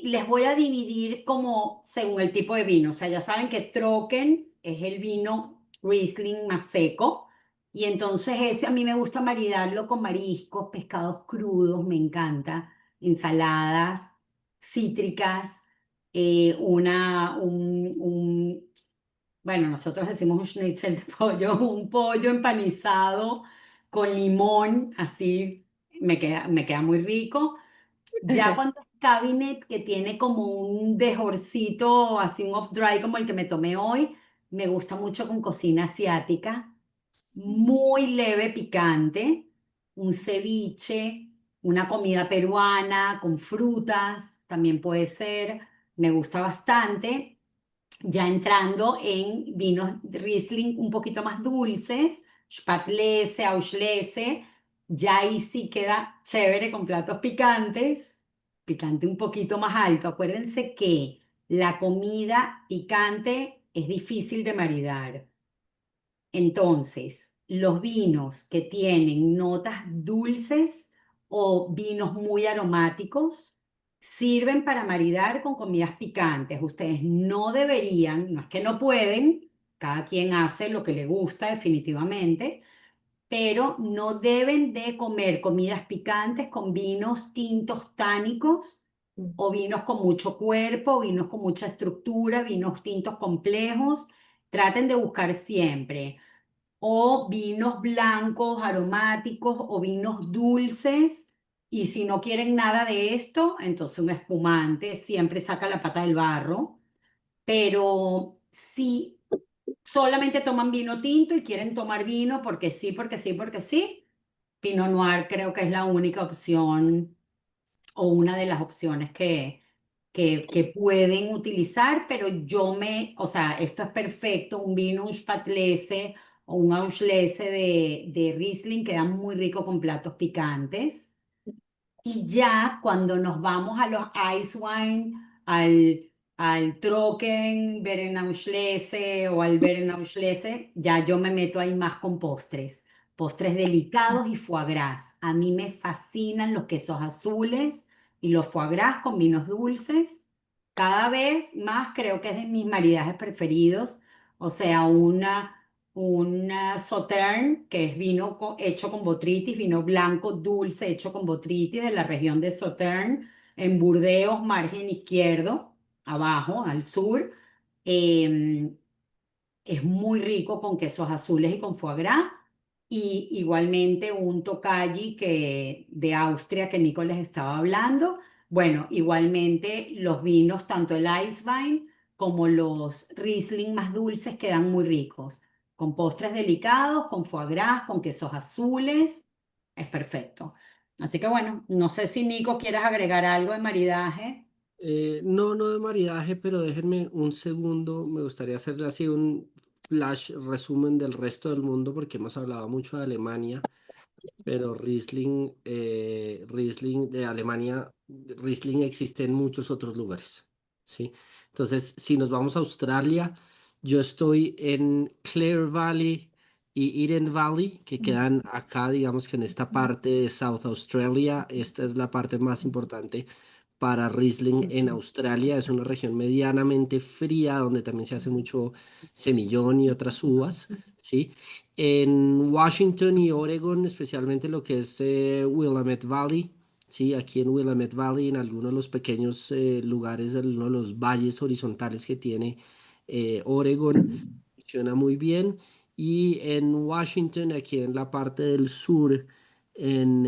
Les voy a dividir como según el tipo de vino. O sea, ya saben que Trocken es el vino Riesling más seco. Y entonces ese a mí me gusta maridarlo con mariscos, pescados crudos, me encanta, ensaladas, cítricas, bueno, nosotros decimos un schnitzel de pollo, un pollo empanizado con limón, así me queda muy rico. Ya cuando es cabinet que tiene como un dejorcito, así un off-dry como el que me tomé hoy, me gusta mucho con cocina asiática, muy leve picante, un ceviche, una comida peruana con frutas, también puede ser, me gusta bastante. Ya entrando en vinos Riesling un poquito más dulces, Spätlese, Auslese, ya ahí sí queda chévere con platos picantes, picante un poquito más alto. Acuérdense que la comida picante es difícil de maridar. Entonces, los vinos que tienen notas dulces o vinos muy aromáticos sirven para maridar con comidas picantes. Ustedes no deberían, no es que no pueden, cada quien hace lo que le gusta definitivamente, pero no deben de comer comidas picantes con vinos tintos tánicos o vinos con mucho cuerpo, vinos con mucha estructura, vinos tintos complejos. Traten de buscar siempre o vinos blancos aromáticos o vinos dulces. Y si no quieren nada de esto, entonces un espumante siempre saca la pata del barro. Pero si solamente toman vino tinto y quieren tomar vino porque sí, porque sí, porque sí, Pinot Noir creo que es la única opción o una de las opciones que pueden utilizar, pero o sea, esto es perfecto, un vino, un Spätlese o un Auslese de Riesling queda muy rico con platos picantes. Y ya cuando nos vamos a los Ice Wine, al Trocken, Berenauslese o al Berenauslese, ya yo me meto ahí más con postres. postres delicados y foie gras. A mí me fascinan los quesos azules y los foie gras con vinos dulces. Cada vez más creo que es de mis maridajes preferidos. O sea, una Sauterne, que es vino hecho con botrytis, vino blanco dulce hecho con botrytis de la región de Sauterne, en Burdeos, margen izquierdo, abajo, al sur. Em, es muy rico con quesos azules y con foie gras. Y igualmente un Tokaji de Austria que Nico les estaba hablando. Bueno, igualmente los vinos, tanto el Eiswein como los Riesling más dulces quedan muy ricos. Con postres delicados, con foie gras, con quesos azules. Es perfecto. Así que bueno, no sé si Nico quieres agregar algo de maridaje. No, no de maridaje, pero déjenme un segundo. Me gustaría hacerle así un flash resumen del resto del mundo porque hemos hablado mucho de Alemania, pero Riesling de Alemania, Riesling existe en muchos otros lugares, ¿sí? Entonces, si nos vamos a Australia, yo estoy en Clare Valley y Eden Valley, que quedan acá, digamos que en esta parte de South Australia. Esta es la parte más importante para Riesling en Australia. Es una región medianamente fría donde también se hace mucho semillón y otras uvas, ¿sí? En Washington y Oregon, especialmente lo que es Willamette Valley, ¿sí? Aquí en Willamette Valley, en algunos de los pequeños lugares de uno de los valles horizontales que tiene Oregon, funciona muy bien. Y en Washington, aquí en la parte del sur, en,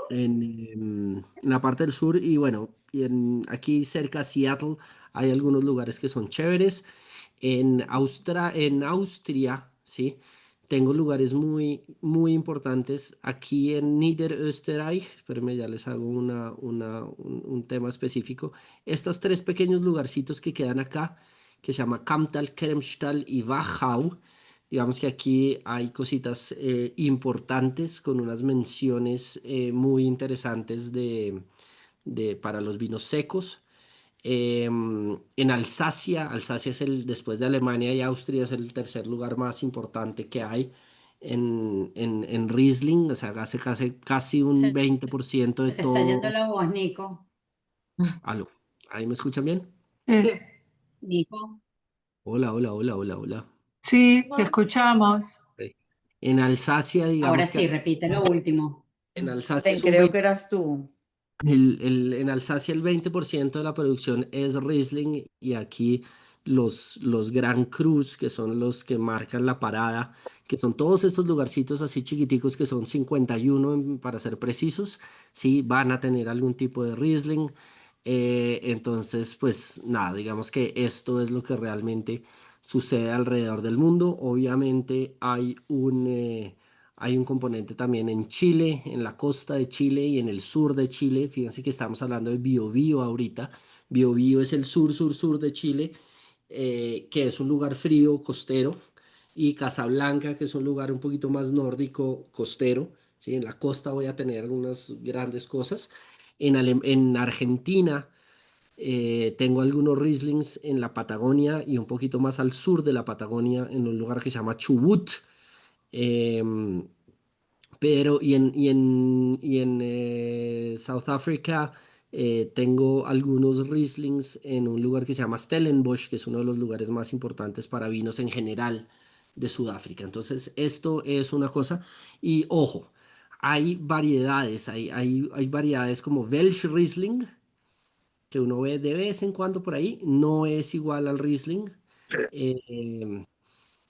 en la parte del sur y bueno, aquí cerca de Seattle hay algunos lugares que son chéveres. En Austria, ¿sí? Tengo lugares muy, muy importantes. Aquí en Niederösterreich, espérenme, ya les hago un tema específico. Estos tres pequeños lugarcitos que quedan acá, que se llama Kamptal, Kremstal y Wachau. Digamos que aquí hay cositas importantes con unas menciones muy interesantes para los vinos secos. En Alsacia, Alsacia es después de Alemania y Austria, es el tercer lugar más importante que hay en Riesling, o sea, hace casi un Se 20% de te está yendo todo. la voz, Nico. Aló, ¿ahí me escuchan bien? Nico. Hola, hola, hola, hola, hola. Sí, te escuchamos. Ok. En Alsacia, Ahora digamos que sí, repite lo último. en Alsacia es un Creo 20%. que eras tú. En Alsacia el 20% de la producción es Riesling y aquí los Grand Crus, que son los que marcan la parada, que son todos estos lugarcitos así chiquiticos que son 51 para ser precisos, sí, van a tener algún tipo de Riesling. Entonces, pues nada, digamos que esto es lo que realmente sucede alrededor del mundo. Obviamente hay un componente también en Chile, en la costa de Chile y en el sur de Chile. Fíjense que estamos hablando de Biobío ahorita. Biobío es el sur de Chile, que es un lugar frío, costero, y Casablanca, que es un lugar un poquito más nórdico, costero. ¿Sí? En la costa voy a tener unas grandes cosas. En Argentina tengo algunos Rieslings en la Patagonia y un poquito más al sur de la Patagonia, en un lugar que se llama Chubut. Em, pero y en South Africa tengo algunos Rieslings en un lugar que se llama Stellenbosch, que es uno de los lugares más importantes para vinos en general de Sudáfrica. Entonces, esto es una cosa. Y ojo, hay variedades, hay variedades como Welsh Riesling, que uno ve de vez en cuando por ahí, no es igual al Riesling. eh,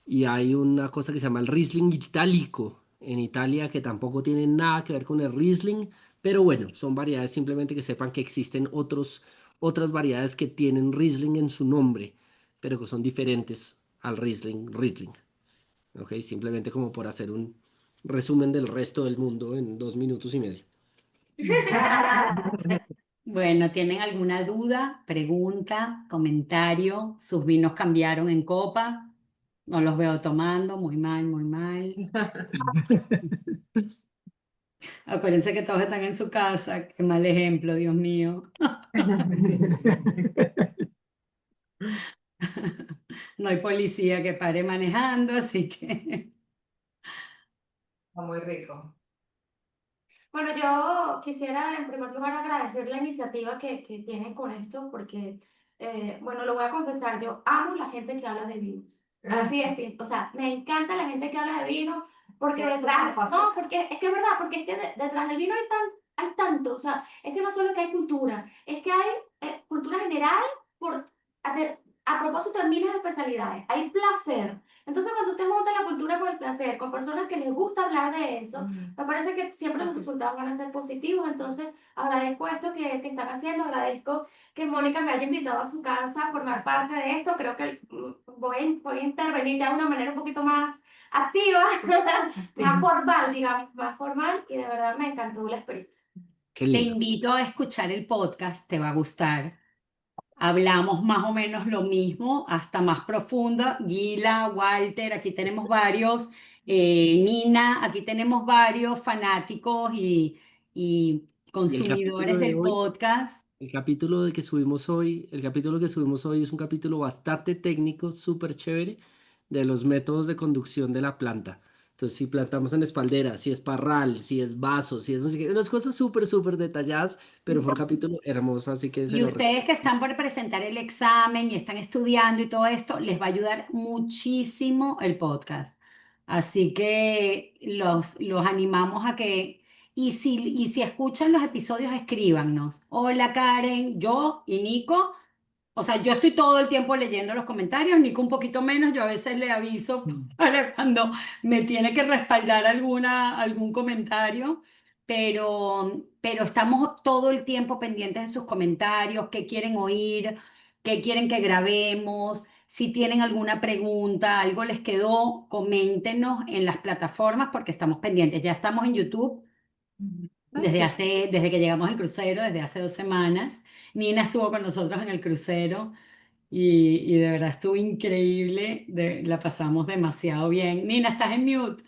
y hay una cosa que se llama el Riesling itálico en Italia que tampoco tiene nada que ver con el Riesling, pero bueno, son variedades, simplemente que sepan que existen otras variedades que tienen Riesling en su nombre, pero que son diferentes al Riesling. ¿Ok? Simplemente como por hacer un resumen del resto del mundo en 2 minutos y medio. Bueno, ¿tienen alguna duda, pregunta, comentario? ¿Sus vinos cambiaron en copa? No los veo tomando, muy mal, muy mal. Acuérdense que todos están en su casa. Qué mal ejemplo, Dios mío. No hay policía que pare manejando, así que Está muy rico. Bueno, yo quisiera en primer lugar agradecer la iniciativa que tienen con esto, porque, bueno, lo voy a confesar, yo amo la gente que habla de vinos. Así es, sí. O sea, me encanta la gente que habla de vino, porque Eso detrás, me pasa. no, porque es que es verdad, porque es que detrás del vino hay tanto, o sea, es que no solo que hay cultura, es que hay cultura general por, a propósito de miles de especialidades, hay placer. Entonces, cuando usted monta la cultura por el placer, con personas que les gusta hablar de eso, me parece que siempre los resultados van a ser positivos. Entonces, agradezco esto que están haciendo, agradezco que Mónica me haya invitado a su casa a formar parte de esto. Creo que voy a intervenir ya de una manera un poquito más activa, más formal, digamos, más formal, y de verdad me encantó la experiencia. Qué Te lindo. invito a escuchar el podcast, te va a gustar. Hablamos más o menos lo mismo, hasta más profunda. Gila, Walter, aquí tenemos varios. Nina, aquí tenemos varios fanáticos y Y el capítulo consumidores de del hoy, podcast. el capítulo que subimos hoy es un capítulo bastante técnico, súper chévere, de los métodos de conducción de la planta. Entonces, si plantamos en espaldera, si es parral, si es vaso, si es no sé qué, unas cosas súper, súper detalladas, pero fue un capítulo hermoso, así que se Y lo ustedes que están por presentar el examen y están estudiando y todo esto, les va a ayudar muchísimo el podcast. Así que los animamos a que, y si escuchan los episodios, escríbanos. Hola Karen, yo y Nico. O sea, yo estoy todo el tiempo leyendo los comentarios, Nico un poquito menos, yo a veces le aviso para cuando me tiene que respaldar algún comentario, pero estamos todo el tiempo pendientes de sus comentarios, qué quieren oír, qué quieren que grabemos, si tienen alguna pregunta, algo les quedó, coméntenos en las plataformas porque estamos pendientes. Ya estamos en YouTube desde que llegamos al crucero, desde hace 2 semanas. Nina estuvo con nosotros en el crucero y de verdad estuvo increíble, la pasamos demasiado bien. Nina, estás en mute.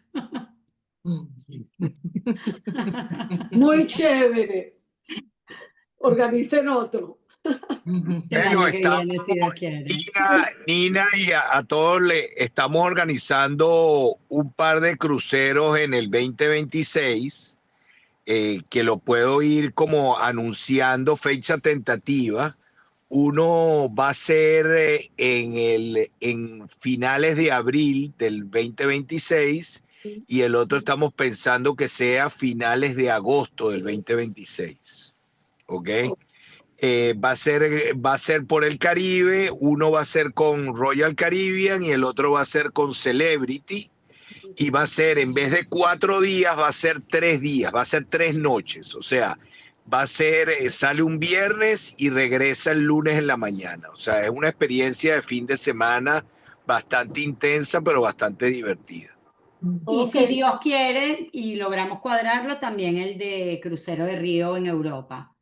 Muy chévere. Organicen otro. El Bueno, año que estamos, viene, si Dios quiere. Nina, y a todos le estamos organizando un par de cruceros en el 2026, que lo puedo ir como anunciando fecha tentativa. Uno va a ser en finales de abril del 2026 y el otro estamos pensando que sea finales de agosto del 2026. ¿Ok? Va a ser por el Caribe, uno va a ser con Royal Caribbean y el otro va a ser con Celebrity. Y va a ser, en vez de 4 días, va a ser 3 días, va a ser 3 noches. O sea, va a ser, sale un viernes y regresa el lunes en la mañana. O sea, es una experiencia de fin de semana bastante intensa, pero bastante divertida. Y Ok. si Dios quiere y logramos cuadrarlo, también el de crucero de Río en Europa.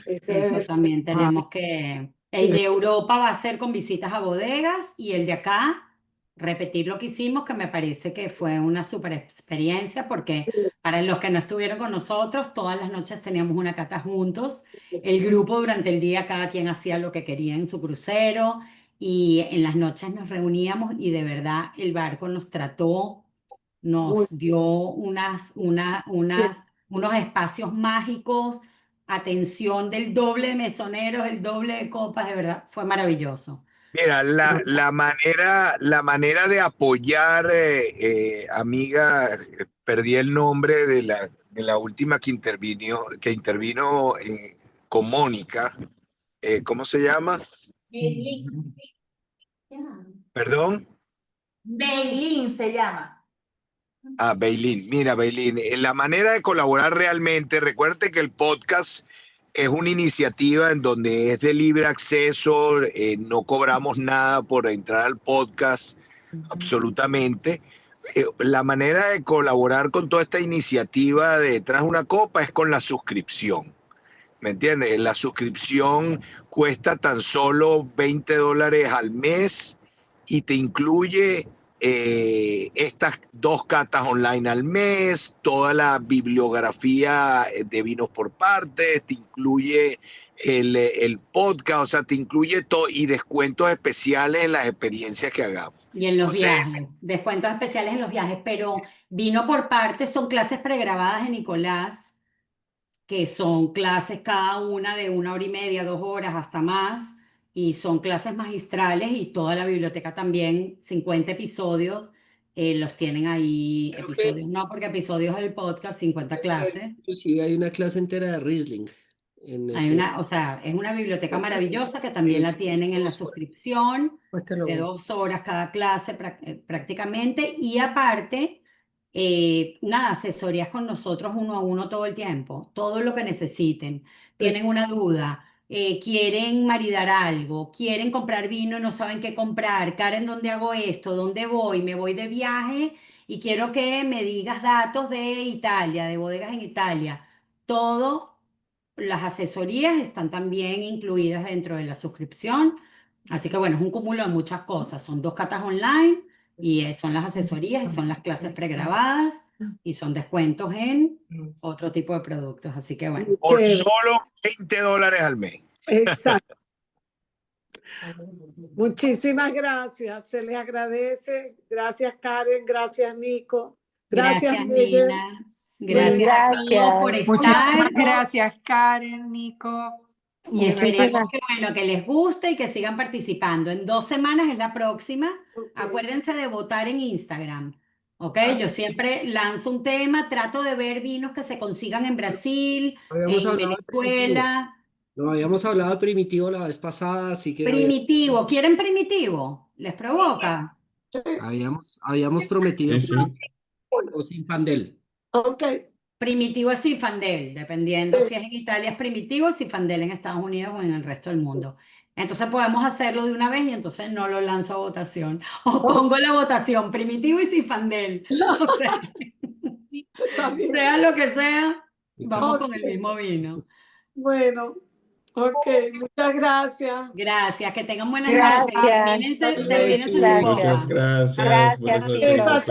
Ese Eso es- también tenemos que... El de Europa va a ser con visitas a bodegas y el de acá, repetir lo que hicimos, que me parece que fue una súper experiencia, porque para los que no estuvieron con nosotros, todas las noches teníamos una cata juntos. El grupo durante el día, cada quien hacía lo que quería en su crucero y en las noches nos reuníamos y de verdad el barco nos trató, muy nos dio unos espacios mágicos, atención del doble de mesoneros, el doble de copas, de verdad, fue maravilloso. Mira, la manera de apoyar, amiga, perdí el nombre de la última que intervino con Mónica. ¿Cómo se llama? Beilín. Perdón. Beilín se llama. Ah, Beilín. Mira, Beilín, la manera de colaborar realmente, recuerde que el podcast es una iniciativa en donde es de libre acceso, no cobramos nada por entrar al podcast, absolutamente. La manera de colaborar con toda esta iniciativa de Detrás de una Copa es con la suscripción. ¿Me entiendes? La suscripción cuesta tan solo $20 al mes y te incluye estas 2 catas online al mes, toda la bibliografía de vinos por partes, te incluye el podcast, o sea, te incluye todo y descuentos especiales en las experiencias que hagamos. Y en los Entonces, viajes, descuentos especiales en los viajes, pero vino por partes, son clases pregrabadas de Nicolás, que son clases cada una de 1 hora y media, 2 horas, hasta más, y son clases magistrales y toda la biblioteca también, 50 episodios, los tienen ahí, Creo que episodios, no, porque episodios del podcast, 50 clases. inclusive hay una clase entera de Riesling en Hay ese. una, o sea, es una biblioteca maravillosa que también la tienen en la suscripción Pues te lo de voy. 2 horas cada clase prácticamente, y aparte, nada, asesorías con nosotros 1 a 1 todo el tiempo, todo lo que necesiten. Tienen una duda, quieren maridar algo, quieren comprar vino y no saben qué comprar. Karen, ¿dónde hago esto? ¿Dónde voy? Me voy de viaje y quiero que me digas datos de Italia, de bodegas en Italia. Todo. Las asesorías están también incluidas dentro de la suscripción. Así que bueno, es un cúmulo de muchas cosas. Son 2 catas online y son las asesorías y son las clases pregrabadas y son descuentos en otro tipo de productos. Así que bueno, por Chévere. solo $20 al mes. Exacto. Muchísimas gracias, se les agradece. Gracias, Karen, gracias, Nico. Gracias, gracias, Miguel. Nina. Gracias a todos por Gracias. Muchísimas estar. gracias, Karen, Nico. Y esperemos Muchísimas. que, bueno, que les guste y que sigan participando. En 2 semanas es la próxima. Ok. Acuérdense de votar en Instagram. ¿Ok? Yo siempre lanzo un tema, trato de ver vinos que se consigan en Brasil, Habíamos en hablado de primitivo. Venezuela. No, habíamos hablado de primitivo la vez pasada, así que Primitivo. ¿Quieren primitivo? ¿Les provoca? habíamos prometido Sí, sí. o sin Fandel. Ok. Primitivo es Zinfandel, dependiendo Sí. si es en Italia es primitivo, Zinfandel en Estados Unidos o en el resto del mundo. Entonces podemos hacerlo de una vez y entonces no lo lanzo a votación. O pongo la votación, primitivo y Zinfandel. O sea, Está bien. sea lo que sea, vamos con el Ok. mismo vino. Bueno, ok, muchas gracias. Gracias, que tengan buenas noches. Gracias. Termínense su Gracias. copa. Muchas gracias. Gracias, Buenas noches chicos. a todos.